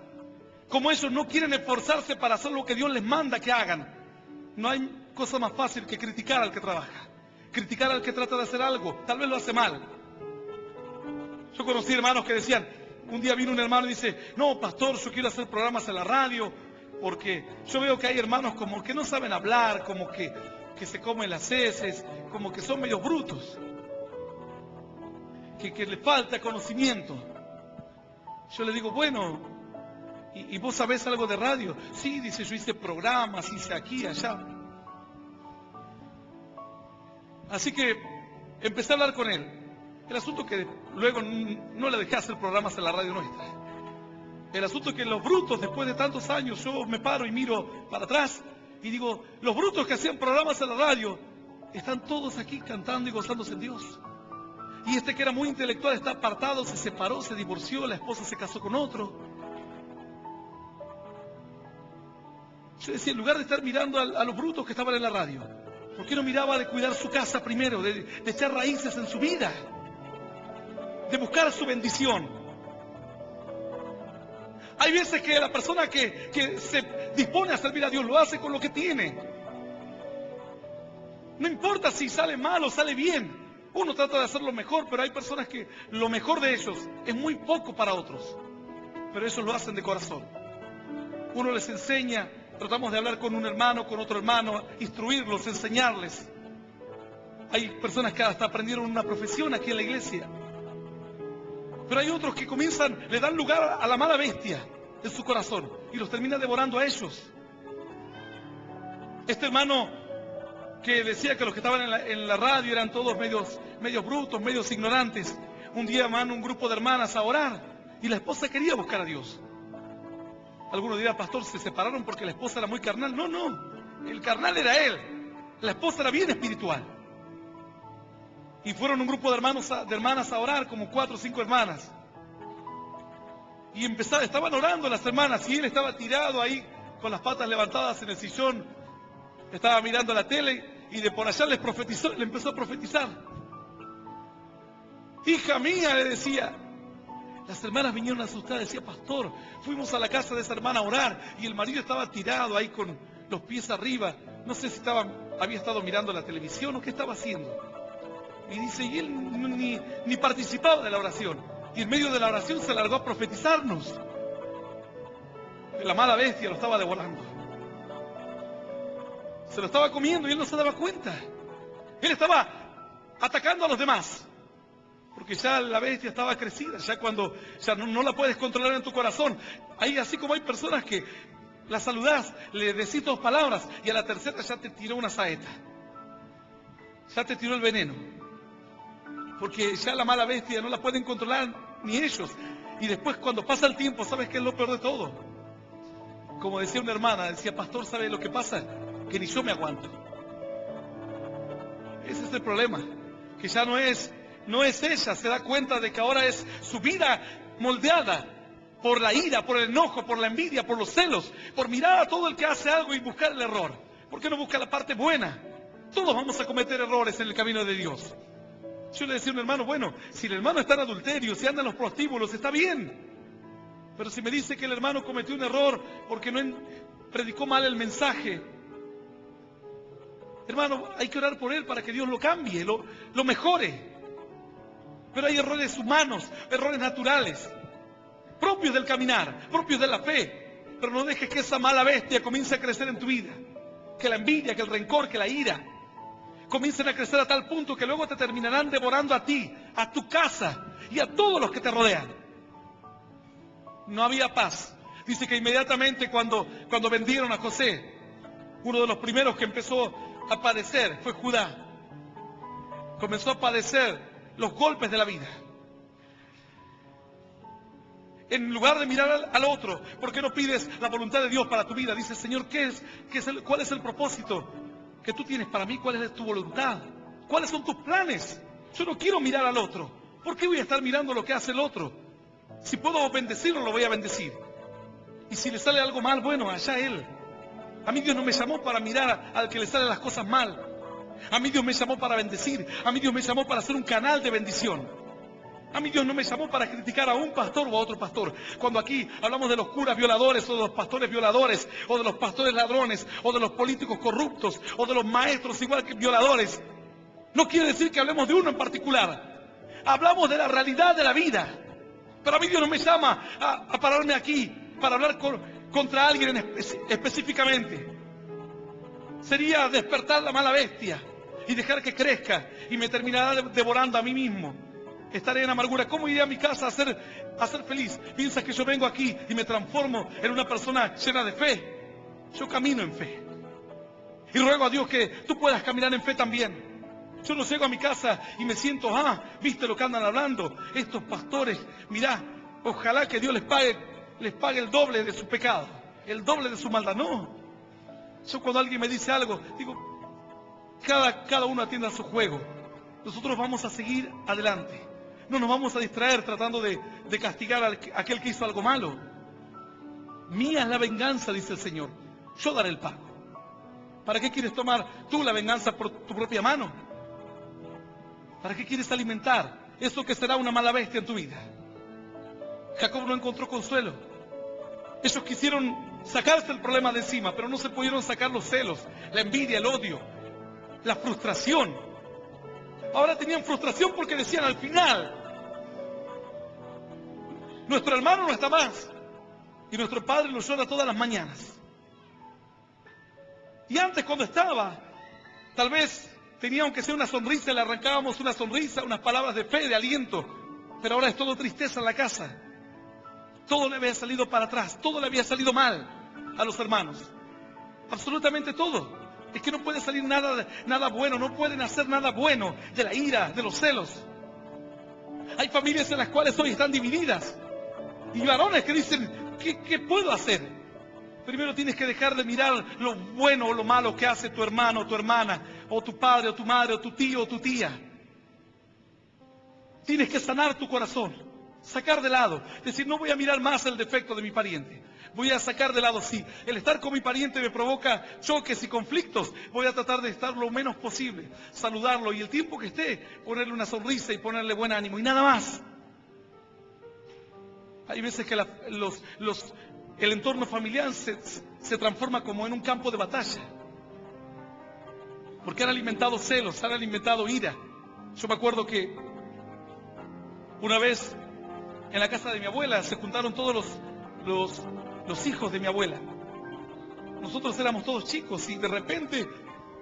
[SPEAKER 2] como ellos no quieren esforzarse para hacer lo que Dios les manda que hagan. No hay cosa más fácil que criticar al que trabaja. Criticar al que trata de hacer algo. Tal vez lo hace mal. Yo conocí hermanos que decían, un día vino un hermano y dice, no, pastor, yo quiero hacer programas en la radio, porque yo veo que hay hermanos como que no saben hablar, como que se comen las heces, como que son medios brutos, que les falta conocimiento. Yo le digo, bueno, ¿y vos sabés algo de radio? Sí, dice, yo hice programas, hice aquí, allá. Así que empecé a hablar con él. El asunto que luego no le dejé hacer programas en la radio nuestra. El asunto que los brutos, después de tantos años, yo me paro y miro para atrás y digo, los brutos que hacían programas en la radio, están todos aquí cantando y gozándose en Dios. Y este que era muy intelectual está apartado, se separó, se divorció, la esposa se casó con otro. Yo decía, en lugar de estar mirando a los brutos que estaban en la radio, ¿por qué no miraba de cuidar su casa primero, de echar raíces en su vida? De buscar su bendición. Hay veces que la persona que se dispone a servir a Dios lo hace con lo que tiene. No importa si sale mal o sale bien. Uno trata de hacerlo mejor, pero hay personas que lo mejor de ellos es muy poco para otros. Pero ellos lo hacen de corazón. Uno les enseña, tratamos de hablar con un hermano, con otro hermano, instruirlos, enseñarles. Hay personas que hasta aprendieron una profesión aquí en la iglesia. Pero hay otros que comienzan, le dan lugar a la mala bestia en su corazón y los termina devorando a ellos. Este hermano que decía que los que estaban en la radio eran todos medios brutos, medios ignorantes. Un día van un grupo de hermanas a orar y la esposa quería buscar a Dios. Algunos dirán, pastor, se separaron porque la esposa era muy carnal. No, el carnal era él. La esposa era bien espiritual. Y fueron un grupo de hermanas a orar, como 4 o 5 hermanas. Y estaban orando las hermanas y él estaba tirado ahí con las patas levantadas en el sillón. Estaba mirando la tele y de por allá le empezó a profetizar. Hija mía, le decía. Las hermanas vinieron asustadas, decía, pastor, fuimos a la casa de esa hermana a orar y el marido estaba tirado ahí con los pies arriba. No sé si había estado mirando la televisión o qué estaba haciendo. Y dice, y él ni participaba de la oración. Y en medio de la oración se largó a profetizarnos. La mala bestia lo estaba devorando. Se lo estaba comiendo y él no se daba cuenta. Él estaba atacando a los demás. Porque ya la bestia estaba crecida. Ya cuando ya no la puedes controlar en tu corazón. Ahí, así como hay personas que la saludás, le decís 2 palabras y a la tercera ya te tiró una saeta. Ya te tiró el veneno. Porque ya la mala bestia no la pueden controlar ni ellos. Y después cuando pasa el tiempo, ¿sabes qué es lo peor de todo? Como decía una hermana, decía, pastor, ¿sabe lo que pasa? Que ni yo me aguanto. Ese es el problema. Que ya no es ella, se da cuenta de que ahora es su vida moldeada por la ira, por el enojo, por la envidia, por los celos, por mirar a todo el que hace algo y buscar el error. ¿Por qué no busca la parte buena? Todos vamos a cometer errores en el camino de Dios. Yo le decía a un hermano, bueno, si el hermano está en adulterio, si anda en los prostíbulos, está bien. Pero si me dice que el hermano cometió un error porque no predicó mal el mensaje, hermano, hay que orar por él para que Dios lo cambie, lo mejore. Pero hay errores humanos, errores naturales, propios del caminar, propios de la fe. Pero no dejes que esa mala bestia comience a crecer en tu vida. Que la envidia, que el rencor, que la ira comiencen a crecer a tal punto que luego te terminarán devorando a ti, a tu casa y a todos los que te rodean. No había paz. Dice que inmediatamente cuando vendieron a José, uno de los primeros que empezó a padecer fue Judá. Comenzó a padecer los golpes de la vida. En lugar de mirar al otro, ¿por qué no pides la voluntad de Dios para tu vida? Dice, Señor, ¿cuál es el propósito que tú tienes para mí? ¿Cuál es tu voluntad? ¿Cuáles son tus planes? Yo no quiero mirar al otro. ¿Por qué voy a estar mirando lo que hace el otro? Si puedo bendecirlo, lo voy a bendecir. Y si le sale algo mal, bueno, allá él. A mí Dios no me llamó para mirar al que le salen las cosas mal. A mí Dios me llamó para bendecir. A mí Dios me llamó para ser un canal de bendición. A mí Dios no me llamó para criticar a un pastor o a otro pastor. Cuando aquí hablamos de los curas violadores o de los pastores violadores o de los pastores ladrones o de los políticos corruptos o de los maestros igual que violadores, no quiere decir que hablemos de uno en particular. Hablamos de la realidad de la vida. Pero a mí Dios no me llama a pararme aquí para hablar contra alguien específicamente. Sería despertar la mala bestia y dejar que crezca y me terminará devorando a mí mismo. Estaré en amargura. ¿Cómo iré a mi casa a ser feliz? ¿Piensas que yo vengo aquí y me transformo en una persona llena de fe? Yo camino en fe. Y ruego a Dios que tú puedas caminar en fe también. Yo no llego a mi casa y me siento, viste lo que andan hablando. Estos pastores, mirá, ojalá que Dios les pague el doble de su pecado, el doble de su maldad. No. Yo cuando alguien me dice algo, digo, cada uno atienda su juego. Nosotros vamos a seguir adelante. No nos vamos a distraer tratando de castigar a aquel que hizo algo malo. Mía es la venganza, dice el Señor. Yo daré el pago. ¿Para qué quieres tomar tú la venganza por tu propia mano? ¿Para qué quieres alimentar eso que será una mala bestia en tu vida? Jacob no encontró consuelo. Ellos quisieron sacarse el problema de encima, pero no se pudieron sacar los celos, la envidia, el odio, la frustración. Ahora tenían frustración porque decían al final, nuestro hermano no está más y nuestro padre lo llora todas las mañanas. Y antes cuando estaba, tal vez tenía aunque sea una sonrisa, le arrancábamos una sonrisa, unas palabras de fe, de aliento, pero ahora es todo tristeza en la casa. Todo le había salido para atrás, todo le había salido mal a los hermanos, absolutamente todo. Es que no puede salir nada bueno, no pueden hacer nada bueno de la ira, de los celos. Hay familias en las cuales hoy están divididas. Y varones que dicen, ¿qué puedo hacer? Primero tienes que dejar de mirar lo bueno o lo malo que hace tu hermano o tu hermana, o tu padre o tu madre, o tu tío o tu tía. Tienes que sanar tu corazón, sacar de lado, decir, no voy a mirar más el defecto de mi pariente. Voy a sacar de lado, sí, el estar con mi pariente me provoca choques y conflictos. Voy a tratar de estar lo menos posible, saludarlo y el tiempo que esté, ponerle una sonrisa y ponerle buen ánimo y nada más. Hay veces que el entorno familiar se transforma como en un campo de batalla. Porque han alimentado celos, han alimentado ira. Yo me acuerdo que una vez en la casa de mi abuela se juntaron todos los hijos de mi abuela. Nosotros éramos todos chicos y de repente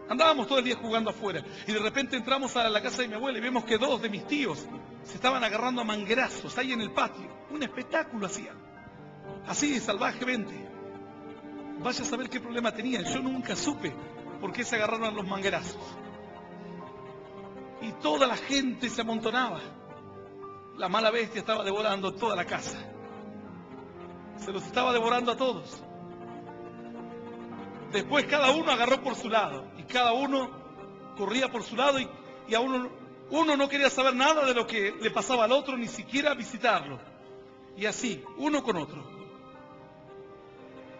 [SPEAKER 2] andábamos todo el día jugando afuera. Y de repente entramos a la casa de mi abuela y vemos que dos de mis tíos se estaban agarrando a manguerazos ahí en el patio. Un espectáculo hacían. Así salvajemente. Vaya a saber qué problema tenían. Yo nunca supe por qué se agarraron a los manguerazos. Y toda la gente se amontonaba. La mala bestia estaba devorando toda la casa. Se los estaba devorando a todos. Después cada uno agarró por su lado. Y cada uno corría por su lado. Y a uno no quería saber nada de lo que le pasaba al otro, ni siquiera visitarlo. Y así, uno con otro.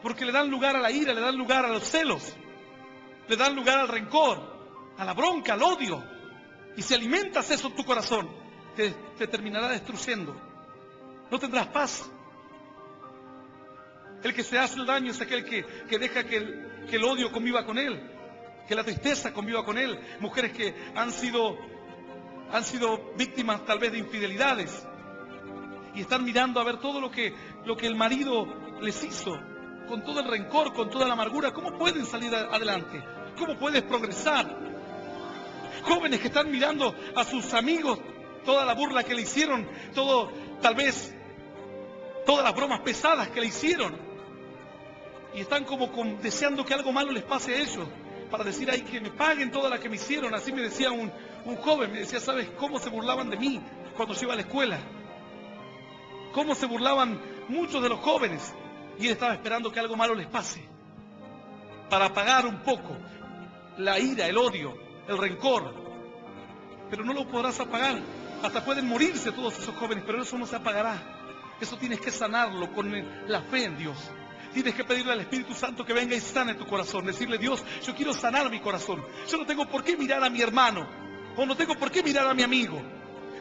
[SPEAKER 2] Porque le dan lugar a la ira, le dan lugar a los celos. Le dan lugar al rencor, a la bronca, al odio. Y si alimentas eso en tu corazón, te terminará destruyendo. No tendrás paz. El que se hace el daño es aquel que deja que el odio conviva con él, que la tristeza conviva con él. Mujeres que han sido víctimas tal vez de infidelidades y están mirando a ver todo lo que el marido les hizo, con todo el rencor, con toda la amargura. ¿Cómo pueden salir adelante? ¿Cómo puedes progresar? Jóvenes que están mirando a sus amigos, toda la burla que le hicieron, tal vez todas las bromas pesadas que le hicieron, y están como deseando que algo malo les pase a ellos, para decir, ay, que me paguen toda la que me hicieron. Así me decía un joven, me decía, ¿sabes cómo se burlaban de mí cuando yo iba a la escuela? ¿Cómo se burlaban muchos de los jóvenes? Y él estaba esperando que algo malo les pase, para apagar un poco la ira, el odio, el rencor. Pero no lo podrás apagar. Hasta pueden morirse todos esos jóvenes, pero eso no se apagará. Eso tienes que sanarlo con la fe en Dios. Tienes que pedirle al Espíritu Santo que venga y sane tu corazón. Decirle, Dios, yo quiero sanar mi corazón. Yo no tengo por qué mirar a mi hermano, o no tengo por qué mirar a mi amigo.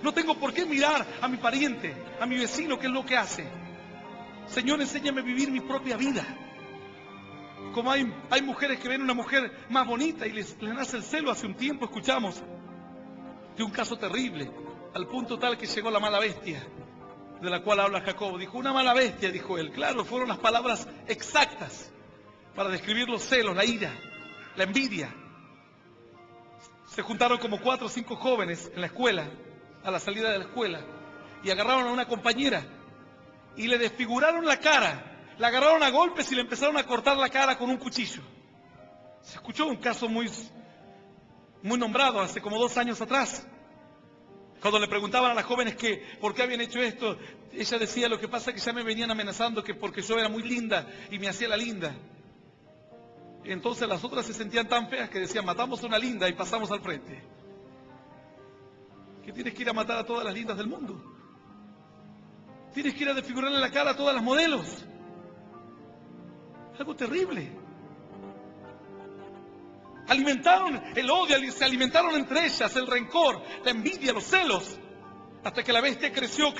[SPEAKER 2] No tengo por qué mirar a mi pariente, a mi vecino, qué es lo que hace. Señor, enséñame a vivir mi propia vida. Como hay mujeres que ven una mujer más bonita y les nace el celo. Hace un tiempo escuchamos de un caso terrible, al punto tal que llegó la mala bestia, de la cual habla Jacob. Dijo, una mala bestia, dijo él. Claro, fueron las palabras exactas para describir los celos, la ira, la envidia. Se juntaron como 4 o 5 jóvenes en la escuela, a la salida de la escuela, y agarraron a una compañera y le desfiguraron la cara. La agarraron a golpes y le empezaron a cortar la cara con un cuchillo. Se escuchó un caso muy nombrado hace como 2 años atrás. Cuando le preguntaban a las jóvenes que por qué habían hecho esto, ella decía, lo que pasa es que ya me venían amenazando que porque yo era muy linda y me hacía la linda. Y entonces las otras se sentían tan feas que decían, matamos a una linda y pasamos al frente. ¿Qué tienes que ir a matar a todas las lindas del mundo? Tienes que ir a desfigurarle la cara a todas las modelos. Algo terrible. Alimentaron el odio, se alimentaron entre ellas el rencor, la envidia, los celos, hasta que la bestia creció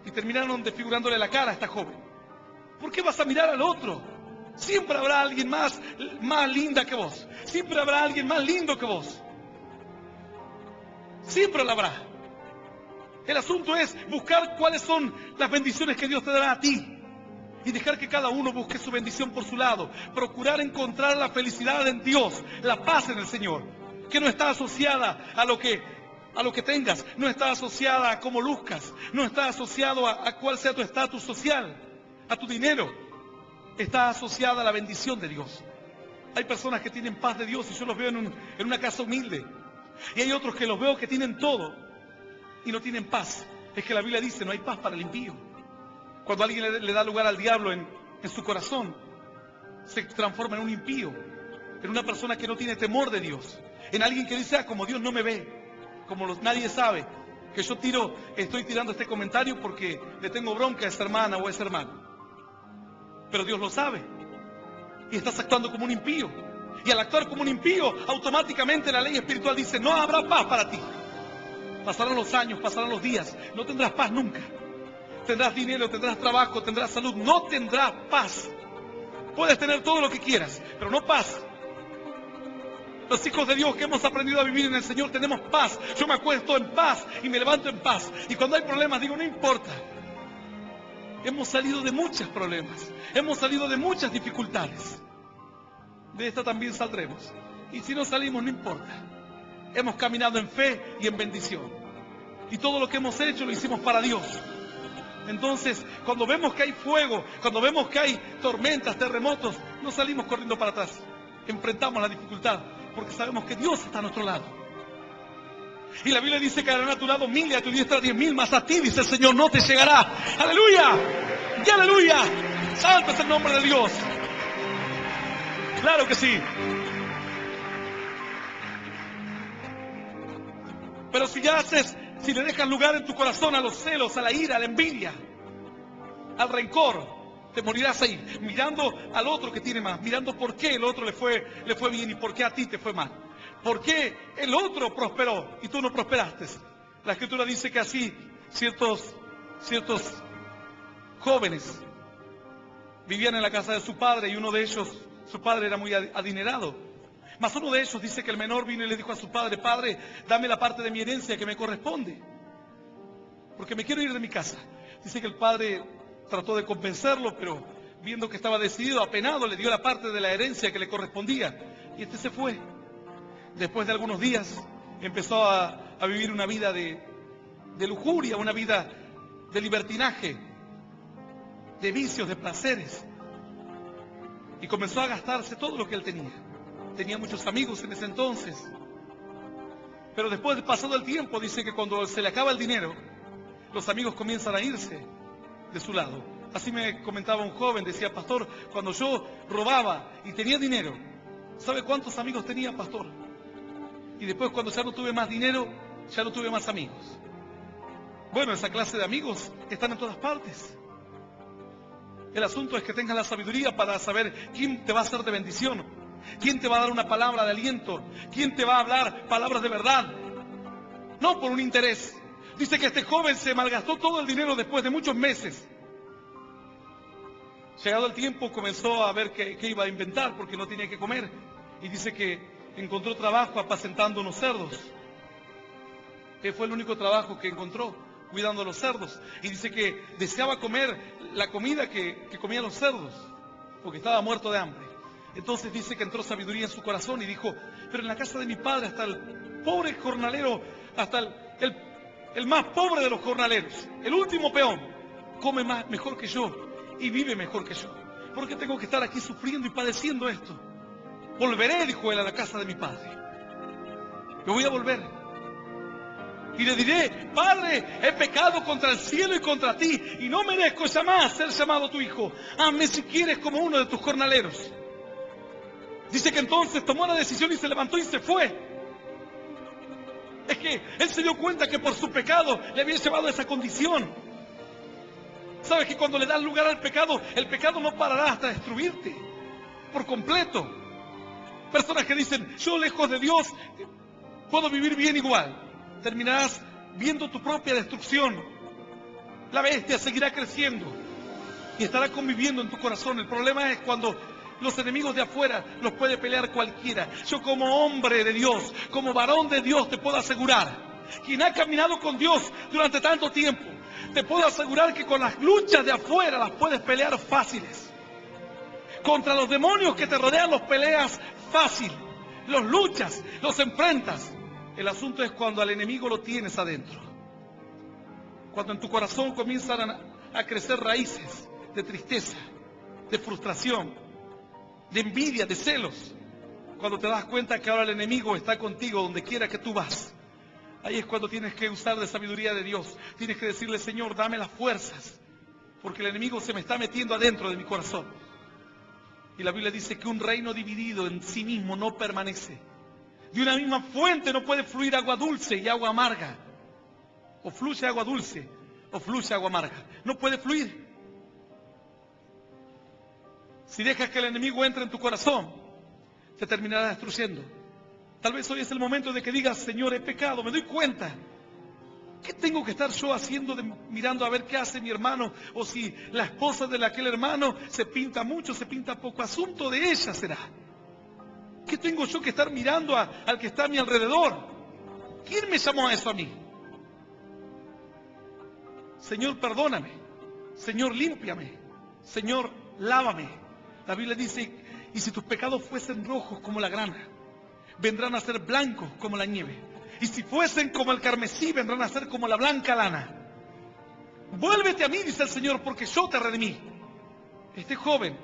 [SPEAKER 2] y terminaron desfigurándole la cara a esta joven. ¿Por qué vas a mirar al otro? Siempre habrá alguien más linda que vos. Siempre habrá alguien más lindo que vos. Siempre lo habrá. El asunto es buscar cuáles son las bendiciones que Dios te dará a ti. Y dejar que cada uno busque su bendición por su lado. Procurar encontrar la felicidad en Dios, la paz en el Señor, que no está asociada a lo que tengas, no está asociada a cómo luzcas, no está asociado a cuál sea tu estatus social, a tu dinero. Está asociada a la bendición de Dios. Hay personas que tienen paz de Dios y yo los veo en una casa humilde. Y hay otros que los veo que tienen todo y no tienen paz. Es que la Biblia dice, no hay paz para el impío. Cuando alguien le da lugar al diablo en su corazón, se transforma en un impío, en una persona que no tiene temor de Dios, en alguien que dice, como Dios no me ve, nadie sabe que yo estoy tirando este comentario porque le tengo bronca a esa hermana o a ese hermano. Pero Dios lo sabe y estás actuando como un impío. Y al actuar como un impío, automáticamente la ley espiritual dice, no habrá paz para ti. Pasarán los años, pasarán los días, no tendrás paz nunca. Tendrás dinero, tendrás trabajo, tendrás salud, no tendrás paz. Puedes tener todo lo que quieras, pero no paz. Los hijos de Dios que hemos aprendido a vivir en el Señor tenemos paz. Yo me acuesto en paz y me levanto en paz. Y cuando hay problemas digo, no importa. Hemos salido de muchos problemas, hemos salido de muchas dificultades. De esta también saldremos. Y si no salimos, no importa. Hemos caminado en fe y en bendición. Y todo lo que hemos hecho lo hicimos para Dios. Entonces, cuando vemos que hay fuego, cuando vemos que hay tormentas, terremotos, no salimos corriendo para atrás. Enfrentamos la dificultad, porque sabemos que Dios está a nuestro lado. Y la Biblia dice que harán a tu lado 1000 y a tu diestra 10.000, mas a ti, dice el Señor, no te llegará. ¡Aleluya! ¡Y aleluya! ¡Santo es el nombre de Dios! ¡Claro que sí! Pero si le dejas lugar en tu corazón a los celos, a la ira, a la envidia, al rencor, te morirás ahí, mirando al otro que tiene más, mirando por qué el otro le fue bien y por qué a ti te fue mal. ¿Por qué el otro prosperó y tú no prosperaste? La Escritura dice que así ciertos jóvenes vivían en la casa de su padre y uno de ellos, su padre era muy adinerado. Mas uno de ellos dice que el menor vino y le dijo a su padre, Padre, dame la parte de mi herencia que me corresponde, porque me quiero ir de mi casa. Dice que el padre trató de convencerlo, pero viendo que estaba decidido, apenado, le dio la parte de la herencia que le correspondía. Y este se fue. Después de algunos días empezó a vivir una vida de lujuria, una vida de libertinaje, de vicios, de placeres. Y comenzó a gastarse todo lo que él tenía. Tenía muchos amigos en ese entonces. Pero después de pasado el tiempo, dice que cuando se le acaba el dinero, los amigos comienzan a irse de su lado. Así me comentaba un joven, decía, pastor, cuando yo robaba y tenía dinero, ¿sabe cuántos amigos tenía, pastor? Y después cuando ya no tuve más dinero, ya no tuve más amigos. Bueno, esa clase de amigos están en todas partes. El asunto es que tengas la sabiduría para saber quién te va a ser de bendición, quién te va a dar una palabra de aliento, quién te va a hablar palabras de verdad. no por un interés. Dice que este joven se malgastó todo el dinero después de muchos meses. Llegado el tiempo comenzó a ver qué iba a inventar porque no tenía que comer. Y dice que encontró trabajo apacentando unos cerdos. Que fue el único trabajo que encontró, cuidando a los cerdos. Y dice que deseaba comer la comida que comían los cerdos, porque estaba muerto de hambre. Entonces dice que entró sabiduría en su corazón y dijo, pero en la casa de mi padre hasta el pobre jornalero, hasta el más pobre de los jornaleros, el último peón, come mejor que yo y vive mejor que yo. ¿Por qué tengo que estar aquí sufriendo y padeciendo esto? Volveré, dijo él, a la casa de mi padre. Me voy a volver. Y le diré, Padre, he pecado contra el cielo y contra ti, y no merezco jamás ser llamado tu hijo. Hazme si quieres como uno de tus jornaleros. Dice que entonces tomó la decisión y se levantó y se fue. Es que él se dio cuenta que por su pecado le había llevado a esa condición. Sabes que cuando le das lugar al pecado, el pecado no parará hasta destruirte por completo. Personas que dicen, yo lejos de Dios puedo vivir bien igual. Terminarás viendo tu propia destrucción. La bestia seguirá creciendo y estará conviviendo en tu corazón. El problema es cuando los enemigos de afuera los puede pelear cualquiera. Yo como hombre de Dios, como varón de Dios, te puedo asegurar, quien ha caminado con Dios durante tanto tiempo, te puedo asegurar que con las luchas de afuera las puedes pelear fáciles. Contra los demonios que te rodean los peleas fácil. Los luchas, los enfrentas. El asunto es cuando al enemigo lo tienes adentro. Cuando en tu corazón comienzan a crecer raíces de tristeza, de frustración, de envidia, de celos. Cuando te das cuenta que ahora el enemigo está contigo donde quiera que tú vas. Ahí es cuando tienes que usar de sabiduría de Dios. Tienes que decirle, Señor, dame las fuerzas, porque el enemigo se me está metiendo adentro de mi corazón. Y la Biblia dice que un reino dividido en sí mismo no permanece. De una misma fuente no puede fluir agua dulce y agua amarga. O fluye agua dulce o fluye agua amarga. No puede fluir. Si dejas que el enemigo entre en tu corazón, te terminará destruyendo. Tal vez hoy es el momento de que digas, Señor, he pecado, me doy cuenta. ¿Qué tengo que estar yo haciendo mirando a ver qué hace mi hermano? O si la esposa de aquel hermano se pinta mucho, se pinta poco. Asunto de ella será. ¿Qué tengo yo que estar mirando al que está a mi alrededor? ¿Quién me llamó a eso a mí? Señor, perdóname. Señor, límpiame. Señor, lávame. La Biblia dice, y si tus pecados fuesen rojos como la grana, vendrán a ser blancos como la nieve. Y si fuesen como el carmesí, vendrán a ser como la blanca lana. Vuélvete a mí, dice el Señor, porque yo te redimí. Este joven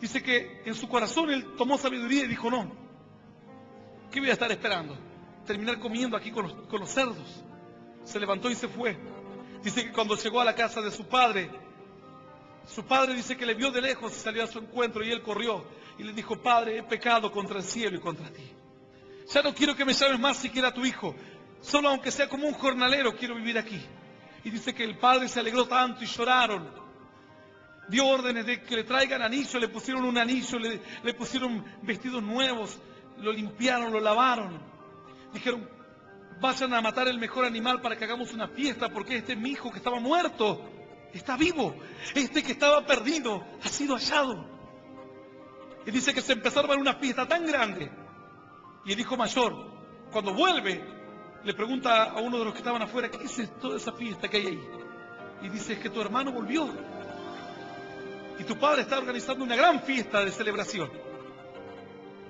[SPEAKER 2] dice que en su corazón él tomó sabiduría y dijo, no, ¿qué voy a estar esperando? Terminar comiendo aquí con los cerdos. Se levantó y se fue. Dice que cuando llegó a la casa de su padre dice que le vio de lejos y salió a su encuentro y él corrió y le dijo, Padre, he pecado contra el cielo y contra ti. Ya no quiero que me llames más siquiera tu hijo. Solo aunque sea como un jornalero quiero vivir aquí. Y dice que el padre se alegró tanto y lloraron. Dio órdenes de que le traigan anillo, le pusieron un anillo, le pusieron vestidos nuevos, lo limpiaron, lo lavaron. Dijeron, vayan a matar el mejor animal para que hagamos una fiesta, porque este es mi hijo que estaba muerto, está vivo. Este que estaba perdido ha sido hallado. Y dice que se empezó a armar una fiesta tan grande. Y el hijo mayor, cuando vuelve, le pregunta a uno de los que estaban afuera, ¿qué es toda esa fiesta que hay ahí? Y dice, es que tu hermano volvió. Y tu padre está organizando una gran fiesta de celebración.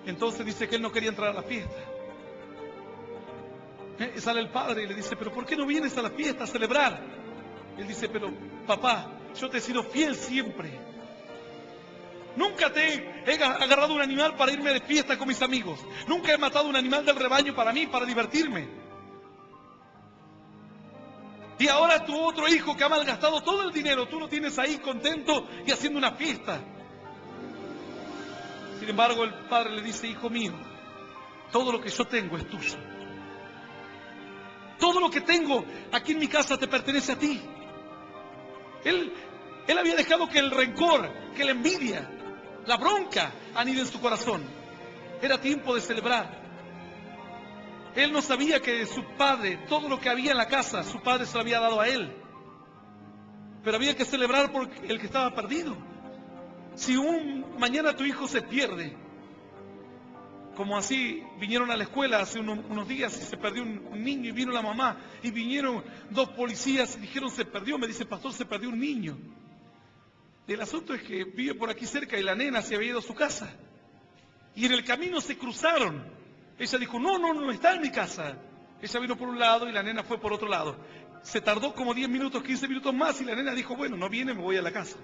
[SPEAKER 2] Entonces dice que él no quería entrar a la fiesta. Sale el padre y le dice, pero ¿por qué no vienes a la fiesta a celebrar? Él dice, pero papá, yo te he sido fiel siempre. Nunca te he agarrado un animal para irme de fiesta con mis amigos. Nunca he matado un animal del rebaño para mí, para divertirme. Y ahora tu otro hijo que ha malgastado todo el dinero, tú lo tienes ahí contento y haciendo una fiesta. Sin embargo, el padre le dice, hijo mío, todo lo que yo tengo es tuyo. Todo lo que tengo aquí en mi casa te pertenece a ti. Él había dejado que el rencor, que la envidia, la bronca anide en su corazón. Era tiempo de celebrar. Él no sabía que su padre, todo lo que había en la casa, su padre se lo había dado a él. Pero había que celebrar por el que estaba perdido. Si mañana tu hijo se pierde, como así vinieron a la escuela hace unos días y se perdió un niño y vino la mamá y vinieron 2 policías y dijeron se perdió, me dice pastor, se perdió un niño. Y el asunto es que vive por aquí cerca y la nena se había ido a su casa. Y en el camino se cruzaron. Ella dijo, no está en mi casa. Ella vino por un lado y la nena fue por otro lado. Se tardó como 10 minutos, 15 minutos más y la nena dijo, bueno, no viene, me voy a la casa.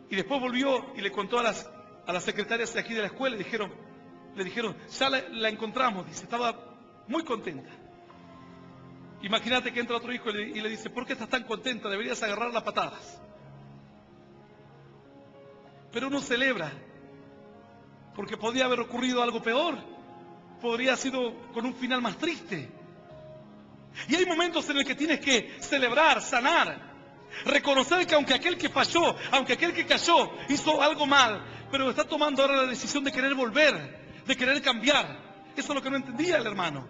[SPEAKER 2] Y después volvió y le contó a las secretarias de aquí de la escuela, le dijeron, ya la encontramos, dice, estaba muy contenta. Imagínate que entra otro hijo y le dice, ¿por qué estás tan contenta? Deberías agarrarla a patadas. Pero uno celebra, porque podría haber ocurrido algo peor, podría haber sido con un final más triste. Y hay momentos en los que tienes que celebrar, sanar, reconocer que aunque aquel que falló, aunque aquel que cayó, hizo algo mal, pero está tomando ahora la decisión de querer volver, de querer cambiar. Eso es lo que no entendía el hermano.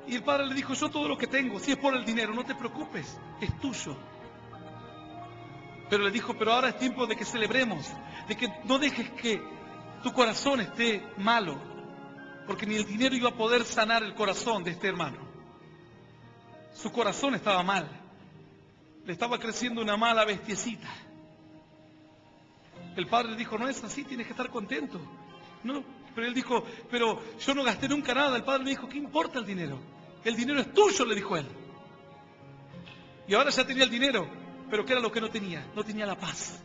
[SPEAKER 2] Y el padre le dijo, yo todo lo que tengo, si es por el dinero, no te preocupes, es tuyo. Pero le dijo, pero ahora es tiempo de que celebremos, de que no dejes que tu corazón esté malo, porque ni el dinero iba a poder sanar el corazón de este hermano. Su corazón estaba mal, le estaba creciendo una mala bestiecita. El padre le dijo, no es así, tienes que estar contento. No, pero él dijo, pero yo no gasté nunca nada. El padre le dijo, ¿qué importa el dinero? El dinero es tuyo, le dijo él. Y ahora ya tenía el dinero, pero ¿qué era lo que no tenía? No tenía la paz.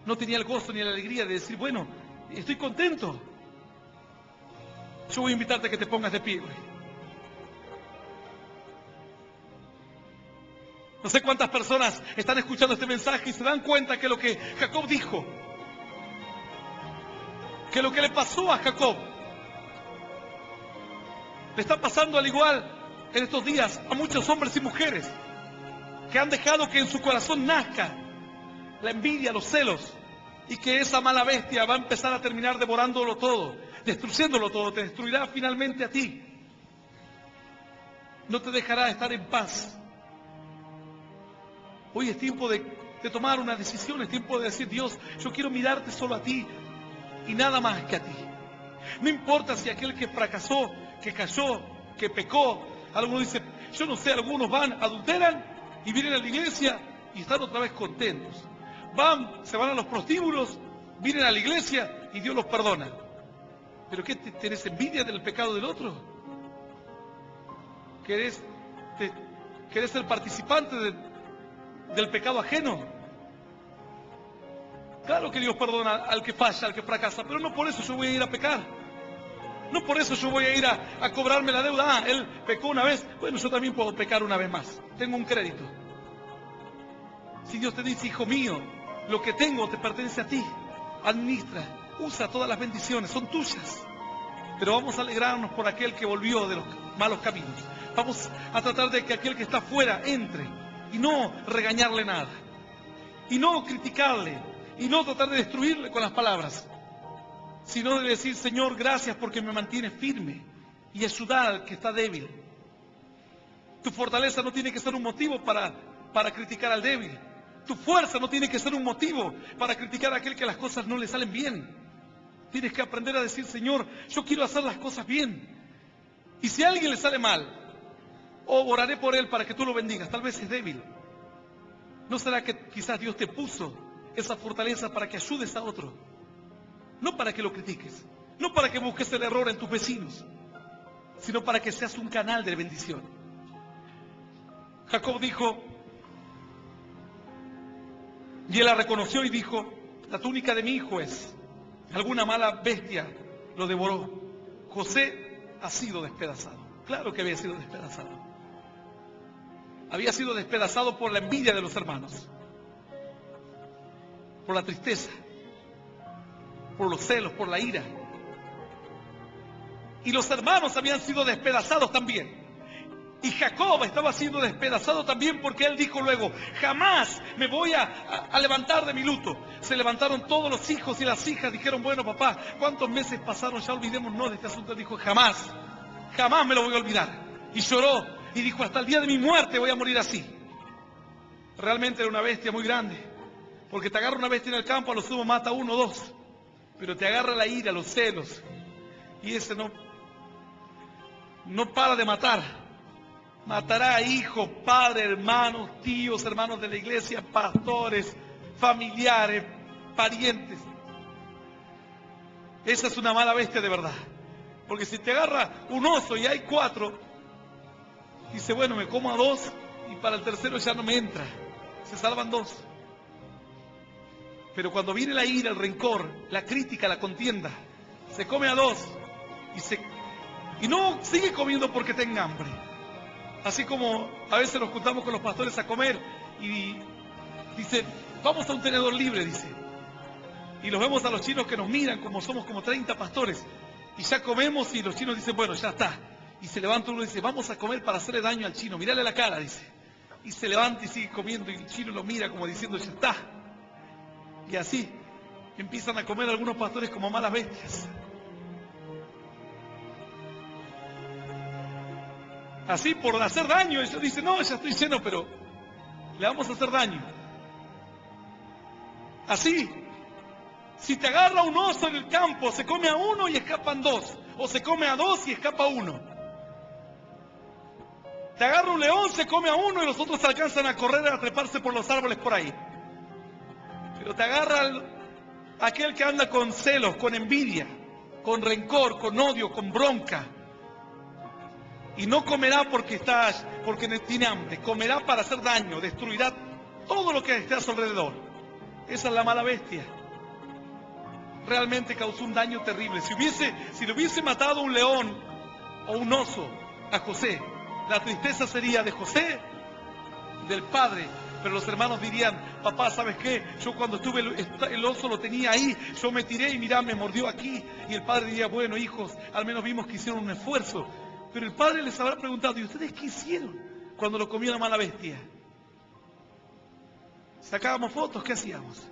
[SPEAKER 2] No tenía el gozo ni la alegría de decir, bueno, estoy contento. Yo voy a invitarte a que te pongas de pie, güey. No sé cuántas personas están escuchando este mensaje y se dan cuenta que lo que Jacob dijo, que lo que le pasó a Jacob, le está pasando al igual en estos días a muchos hombres y mujeres que han dejado que en su corazón nazca la envidia, los celos, y que esa mala bestia va a empezar a terminar devorándolo todo, destruyéndolo todo, te destruirá finalmente a ti. No te dejará estar en paz. Hoy es tiempo de tomar una decisión, es tiempo de decir, Dios, yo quiero mirarte solo a ti y nada más que a ti. No importa si aquel que fracasó, que cayó, que pecó, algunos dicen, yo no sé, algunos van, adulteran y vienen a la iglesia y están otra vez contentos. Se van a los prostíbulos, vienen a la iglesia y Dios los perdona. ¿Pero qué, tenés envidia del pecado del otro? ¿Querés ser participante del pecado ajeno? Claro que Dios perdona al que falla, al que fracasa, pero no por eso yo voy a ir a pecar. No por eso yo voy a ir a cobrarme la deuda. Ah, él pecó una vez, bueno, yo también puedo pecar una vez más. Tengo un crédito. Si Dios te dice, hijo mío, lo que tengo te pertenece a ti. Administra, usa todas las bendiciones, son tuyas. Pero vamos a alegrarnos por aquel que volvió de los malos caminos. Vamos a tratar de que aquel que está fuera entre y no regañarle nada. Y no criticarle. Y no tratar de destruirle con las palabras. Sino de decir, Señor, gracias porque me mantienes firme. Y ayudar al que está débil. Tu fortaleza no tiene que ser un motivo para criticar al débil. Tu fuerza no tiene que ser un motivo para criticar a aquel que las cosas no le salen bien. Tienes que aprender a decir, Señor, yo quiero hacer las cosas bien. Y si a alguien le sale mal, oraré por él para que tú lo bendigas. Tal vez es débil. ¿No será que quizás Dios te puso esa fortaleza para que ayudes a otro? No para que lo critiques. No para que busques el error en tus vecinos. Sino para que seas un canal de bendición. Jacob dijo, y él la reconoció y dijo, la túnica de mi hijo es. Alguna mala bestia lo devoró. José ha sido despedazado. Claro que había sido despedazado. Había sido despedazado por la envidia de los hermanos. Por la tristeza. Por los celos, por la ira. Y los hermanos habían sido despedazados también. Y Jacob estaba siendo despedazado también, porque él dijo luego: jamás me voy a levantar de mi luto. Se levantaron todos los hijos y las hijas, dijeron: bueno, papá, ¿cuántos meses pasaron? Ya olvidémonos de este asunto. Él dijo: jamás, jamás me lo voy a olvidar. Y lloró y dijo: hasta el día de mi muerte voy a morir así. Realmente era una bestia muy grande, porque te agarra una bestia en el campo, a lo sumo mata uno o dos, pero te agarra la ira, los celos, y ese no para de matar. Matará a hijos, padres, hermanos, tíos, hermanos de la iglesia, pastores, familiares, parientes. Esa es una mala bestia de verdad. Porque si te agarra un oso y hay 4, dice: bueno, me como a 2 y para el tercero ya no me entra. Se salvan 2. Pero cuando viene la ira, el rencor, la crítica, la contienda, se come a 2 y no sigue comiendo porque tenga hambre. Así como a veces nos juntamos con los pastores a comer y dicen: vamos a un tenedor libre, dice. Y los vemos a los chinos que nos miran, como somos como 30 pastores. Y ya comemos y los chinos dicen: bueno, ya está. Y se levanta uno y dice: vamos a comer para hacerle daño al chino. Mírale la cara, dice. Y se levanta y sigue comiendo y el chino lo mira como diciendo: ya está. Y así empiezan a comer algunos pastores como malas bestias. Así por hacer daño. Ellos dicen: no, ya estoy lleno, pero le vamos a hacer daño. Así, si te agarra un oso en el campo, se come a 1 y escapan 2. O se come a 2 y escapa 1. Te agarra un león, se come a 1 y los otros alcanzan a correr, a treparse por los árboles por ahí. Pero te agarra aquel que anda con celos, con envidia, con rencor, con odio, con bronca. Y no comerá porque tiene hambre, comerá para hacer daño, destruirá todo lo que esté a su alrededor. Esa es la mala bestia. Realmente causó un daño terrible. Si le hubiese matado un león o un oso a José, la tristeza sería de José, del padre. Pero los hermanos dirían: papá, ¿sabes qué? Yo cuando estuve, el oso lo tenía ahí, yo me tiré y mirá, me mordió aquí. Y el padre diría: bueno, hijos, al menos vimos que hicieron un esfuerzo. Pero el padre les habrá preguntado: ¿y ustedes qué hicieron cuando lo comió la mala bestia? ¿Sacábamos fotos? ¿Qué hacíamos?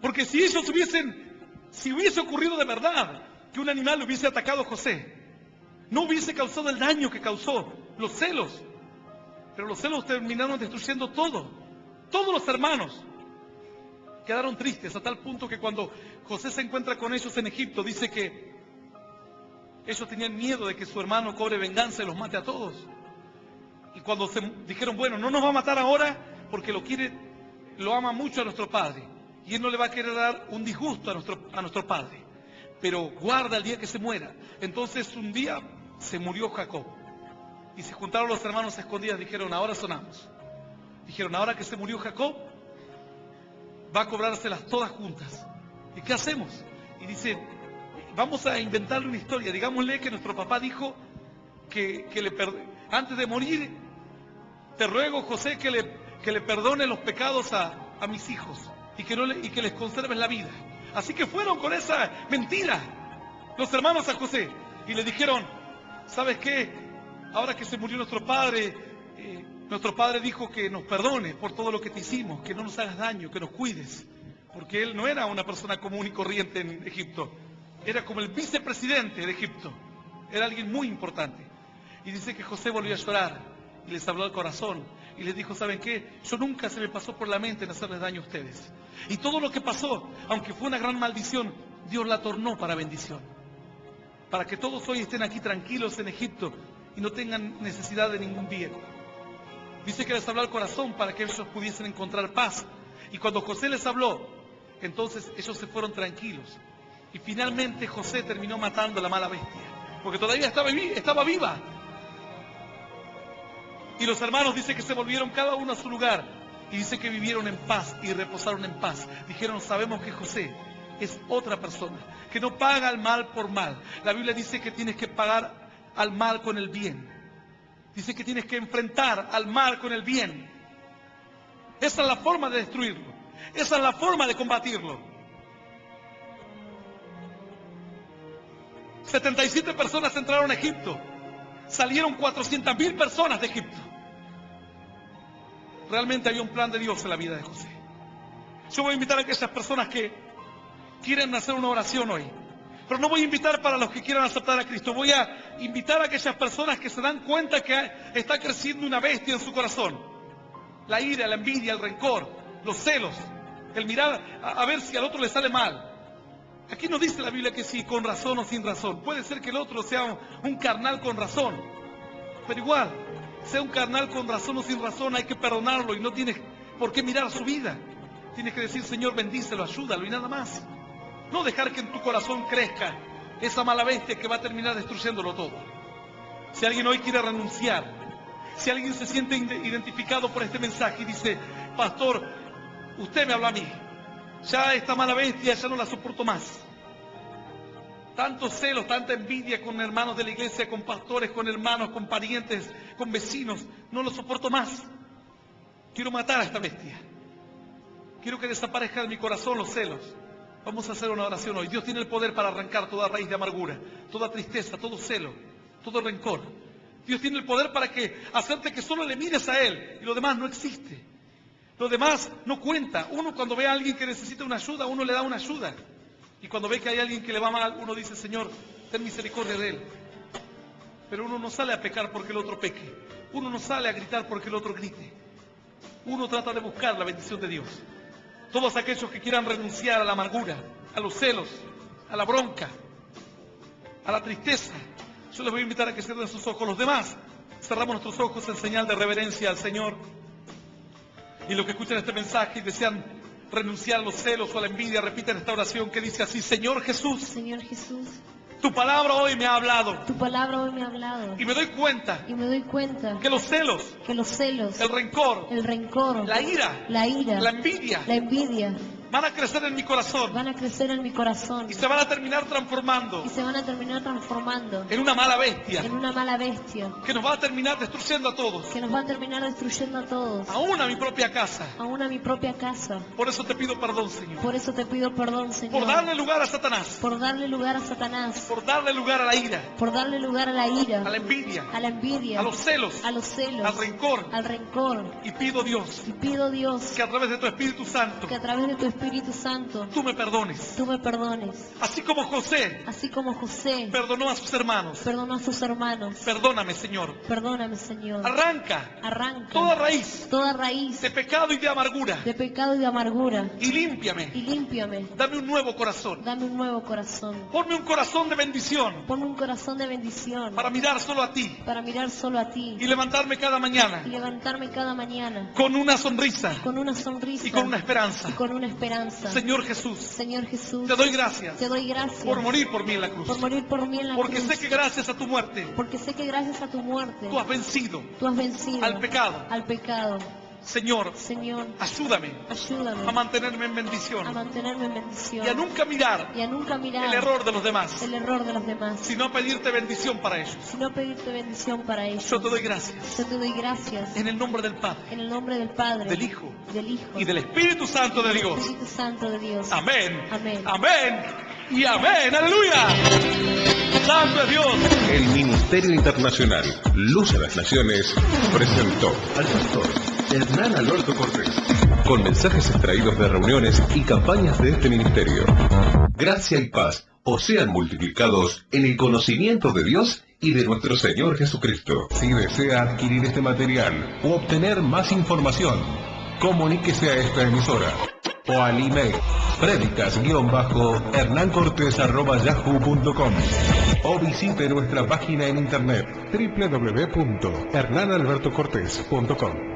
[SPEAKER 2] Porque si hubiese ocurrido de verdad que un animal le hubiese atacado a José, no hubiese causado el daño que causó, los celos. Pero los celos terminaron destruyendo todo. Todos los hermanos quedaron tristes, a tal punto que cuando José se encuentra con ellos en Egipto, dice que ellos tenían miedo de que su hermano cobre venganza y los mate a todos. Y cuando se dijeron: bueno, no nos va a matar ahora porque lo ama mucho a nuestro padre, y él no le va a querer dar un disgusto a nuestro padre, pero guarda el día que se muera. Entonces un día se murió Jacob, y se juntaron los hermanos a escondidas. Dijeron: ahora sonamos. Dijeron: ahora que se murió Jacob, va a cobrárselas todas juntas. ¿Y qué hacemos? Y dice: vamos a inventarle una historia. Digámosle que nuestro papá dijo que antes de morir: te ruego, José, que le perdone los pecados a mis hijos y que les conserves la vida. Así que fueron con esa mentira los hermanos a José y le dijeron: ¿sabes qué? Ahora que se murió nuestro padre dijo que nos perdone por todo lo que te hicimos, que no nos hagas daño, que nos cuides. Porque él no era una persona común y corriente en Egipto. Era como el vicepresidente de Egipto. Era alguien muy importante. Y dice que José volvió a llorar y les habló al corazón y les dijo: ¿saben qué? Yo nunca se me pasó por la mente en hacerles daño a ustedes. Y todo lo que pasó, aunque fue una gran maldición, Dios la tornó para bendición. Para que todos hoy estén aquí tranquilos en Egipto y no tengan necesidad de ningún bien. Dice que les habló al corazón para que ellos pudiesen encontrar paz. Y cuando José les habló, entonces ellos se fueron tranquilos. Y finalmente José terminó matando a la mala bestia, porque todavía estaba viva. Y los hermanos dice que se volvieron cada uno a su lugar. Y dice que vivieron en paz y reposaron en paz. Dijeron: sabemos que José es otra persona, que no paga el mal por mal. La Biblia dice que tienes que pagar al mal con el bien. Dice que tienes que enfrentar al mal con el bien. Esa es la forma de destruirlo. Esa es la forma de combatirlo. 77 personas entraron a Egipto. Salieron 400.000 personas de Egipto. Realmente había un plan de Dios en la vida de José. Yo voy a invitar a aquellas personas que quieren hacer una oración hoy. Pero no voy a invitar para los que quieran aceptar a Cristo. Voy a invitar a aquellas personas que se dan cuenta que está creciendo una bestia en su corazón. La ira, la envidia, el rencor, los celos, el mirar a ver si al otro le sale mal. Aquí no dice la Biblia que sí, con razón o sin razón. Puede ser que el otro sea un carnal con razón. Pero igual, sea un carnal con razón o sin razón, hay que perdonarlo y no tienes por qué mirar su vida. Tienes que decir, Señor, bendícelo, ayúdalo y nada más. No dejar que en tu corazón crezca esa mala bestia que va a terminar destruyéndolo todo. Si alguien hoy quiere renunciar, si alguien se siente identificado por este mensaje y dice, pastor, usted me habló a mí, ya esta mala bestia ya no la soporto más. Tantos celos, tanta envidia con hermanos de la iglesia, con pastores, con hermanos, con parientes, con vecinos, no lo soporto más. Quiero matar a esta bestia. Quiero que desaparezca de mi corazón los celos. Vamos a hacer una oración hoy. Dios tiene el poder para arrancar toda raíz de amargura, toda tristeza, todo celo, todo rencor. Dios tiene el poder para hacerte que solo le mires a Él y lo demás no existe. Lo demás no cuenta. Uno cuando ve a alguien que necesita una ayuda, uno le da una ayuda. Y cuando ve que hay alguien que le va mal, uno dice, Señor, ten misericordia de él. Pero uno no sale a pecar porque el otro peque. Uno no sale a gritar porque el otro grite. Uno trata de buscar la bendición de Dios. Todos aquellos que quieran renunciar a la amargura, a los celos, a la bronca, a la tristeza, yo les voy a invitar a que cierren sus ojos. Los demás, cerramos nuestros ojos en señal de reverencia al Señor. Y los que escuchan este mensaje y desean renunciar a los celos o a la envidia, repiten esta oración que dice así: Señor Jesús,
[SPEAKER 3] Señor Jesús,
[SPEAKER 2] tu palabra hoy me ha hablado.
[SPEAKER 3] tu palabra hoy me ha hablado.
[SPEAKER 2] Y me doy cuenta
[SPEAKER 3] Y me doy cuenta
[SPEAKER 2] que los celos,
[SPEAKER 3] que los celos,
[SPEAKER 2] el rencor,
[SPEAKER 3] el rencor,
[SPEAKER 2] la ira,
[SPEAKER 3] la ira,
[SPEAKER 2] la envidia,
[SPEAKER 3] la envidia
[SPEAKER 2] van a crecer en mi corazón
[SPEAKER 3] van a crecer en mi corazón
[SPEAKER 2] y se van a terminar transformando
[SPEAKER 3] y se van a terminar transformando
[SPEAKER 2] en una mala bestia
[SPEAKER 3] en una mala bestia
[SPEAKER 2] que nos va a terminar destruyendo a todos,
[SPEAKER 3] que nos va a terminar destruyendo a todos,
[SPEAKER 2] aún a mi propia casa.
[SPEAKER 3] aún a mi propia casa.
[SPEAKER 2] Por eso te pido perdón, Señor,
[SPEAKER 3] Por eso te pido perdón, Señor,
[SPEAKER 2] por darle lugar a Satanás,
[SPEAKER 3] por darle lugar a Satanás,
[SPEAKER 2] por darle lugar a la ira,
[SPEAKER 3] por darle lugar a la ira,
[SPEAKER 2] a la envidia,
[SPEAKER 3] a la envidia,
[SPEAKER 2] a los celos,
[SPEAKER 3] a los celos,
[SPEAKER 2] al rencor.
[SPEAKER 3] al rencor.
[SPEAKER 2] Y pido, Dios,
[SPEAKER 3] Y pido, Dios,
[SPEAKER 2] que a través de tu Espíritu Santo
[SPEAKER 3] que a través de tu Espíritu Santo
[SPEAKER 2] tú me perdones.
[SPEAKER 3] tú me perdones.
[SPEAKER 2] Así como José
[SPEAKER 3] Así como José
[SPEAKER 2] perdonó a sus hermanos,
[SPEAKER 3] perdonó a sus hermanos,
[SPEAKER 2] perdóname, Señor.
[SPEAKER 3] perdóname, Señor.
[SPEAKER 2] Arranca
[SPEAKER 3] Arranca
[SPEAKER 2] toda raíz
[SPEAKER 3] toda raíz
[SPEAKER 2] de pecado y de amargura
[SPEAKER 3] de pecado y de amargura
[SPEAKER 2] y límpiame.
[SPEAKER 3] y límpiame.
[SPEAKER 2] Dame un nuevo corazón.
[SPEAKER 3] Dame un nuevo corazón.
[SPEAKER 2] Ponme un corazón de bendición
[SPEAKER 3] Ponme un corazón de bendición
[SPEAKER 2] para mirar solo a ti
[SPEAKER 3] para mirar solo a ti
[SPEAKER 2] y levantarme cada mañana
[SPEAKER 3] y levantarme cada mañana
[SPEAKER 2] con una sonrisa
[SPEAKER 3] con una sonrisa
[SPEAKER 2] y con una esperanza.
[SPEAKER 3] y con una esperanza.
[SPEAKER 2] Señor Jesús,
[SPEAKER 3] Señor Jesús,
[SPEAKER 2] te doy gracias
[SPEAKER 3] te doy gracias
[SPEAKER 2] por morir por mí en la cruz.
[SPEAKER 3] por morir por mí en la
[SPEAKER 2] Porque
[SPEAKER 3] cruz.
[SPEAKER 2] sé que gracias a tu muerte
[SPEAKER 3] Porque sé que gracias a tu muerte
[SPEAKER 2] tú has vencido
[SPEAKER 3] tú has vencido
[SPEAKER 2] al pecado.
[SPEAKER 3] al pecado.
[SPEAKER 2] Señor,
[SPEAKER 3] Señor,
[SPEAKER 2] ayúdame
[SPEAKER 3] ayúdame
[SPEAKER 2] a mantenerme en bendición
[SPEAKER 3] a mantenerme en bendición
[SPEAKER 2] y a nunca mirar
[SPEAKER 3] y a nunca mirar
[SPEAKER 2] el error de los demás,
[SPEAKER 3] el error de los demás,
[SPEAKER 2] sino a pedirte bendición para ellos.
[SPEAKER 3] sino pedirte bendición para ellos.
[SPEAKER 2] Yo te doy gracias
[SPEAKER 3] Yo te doy gracias
[SPEAKER 2] en el nombre del Padre,
[SPEAKER 3] en el nombre del Padre,
[SPEAKER 2] del Hijo
[SPEAKER 3] y
[SPEAKER 2] y del Espíritu Santo de Dios.
[SPEAKER 3] Espíritu Santo de Dios.
[SPEAKER 2] Amén.
[SPEAKER 3] Amén.
[SPEAKER 2] Amén. Y amén. Aleluya. Santo es Dios.
[SPEAKER 1] El Ministerio Internacional Luz a las Naciones presentó al pastor Hernán Alberto Cortés con mensajes extraídos de reuniones y campañas de este ministerio. Gracia y paz os sean multiplicados en el conocimiento de Dios y de nuestro Señor Jesucristo. Si desea adquirir este material o obtener más información, comuníquese a esta emisora o al email predicas-hernancortes@yahoo.com o visite nuestra página en internet www.hernanalbertocortes.com.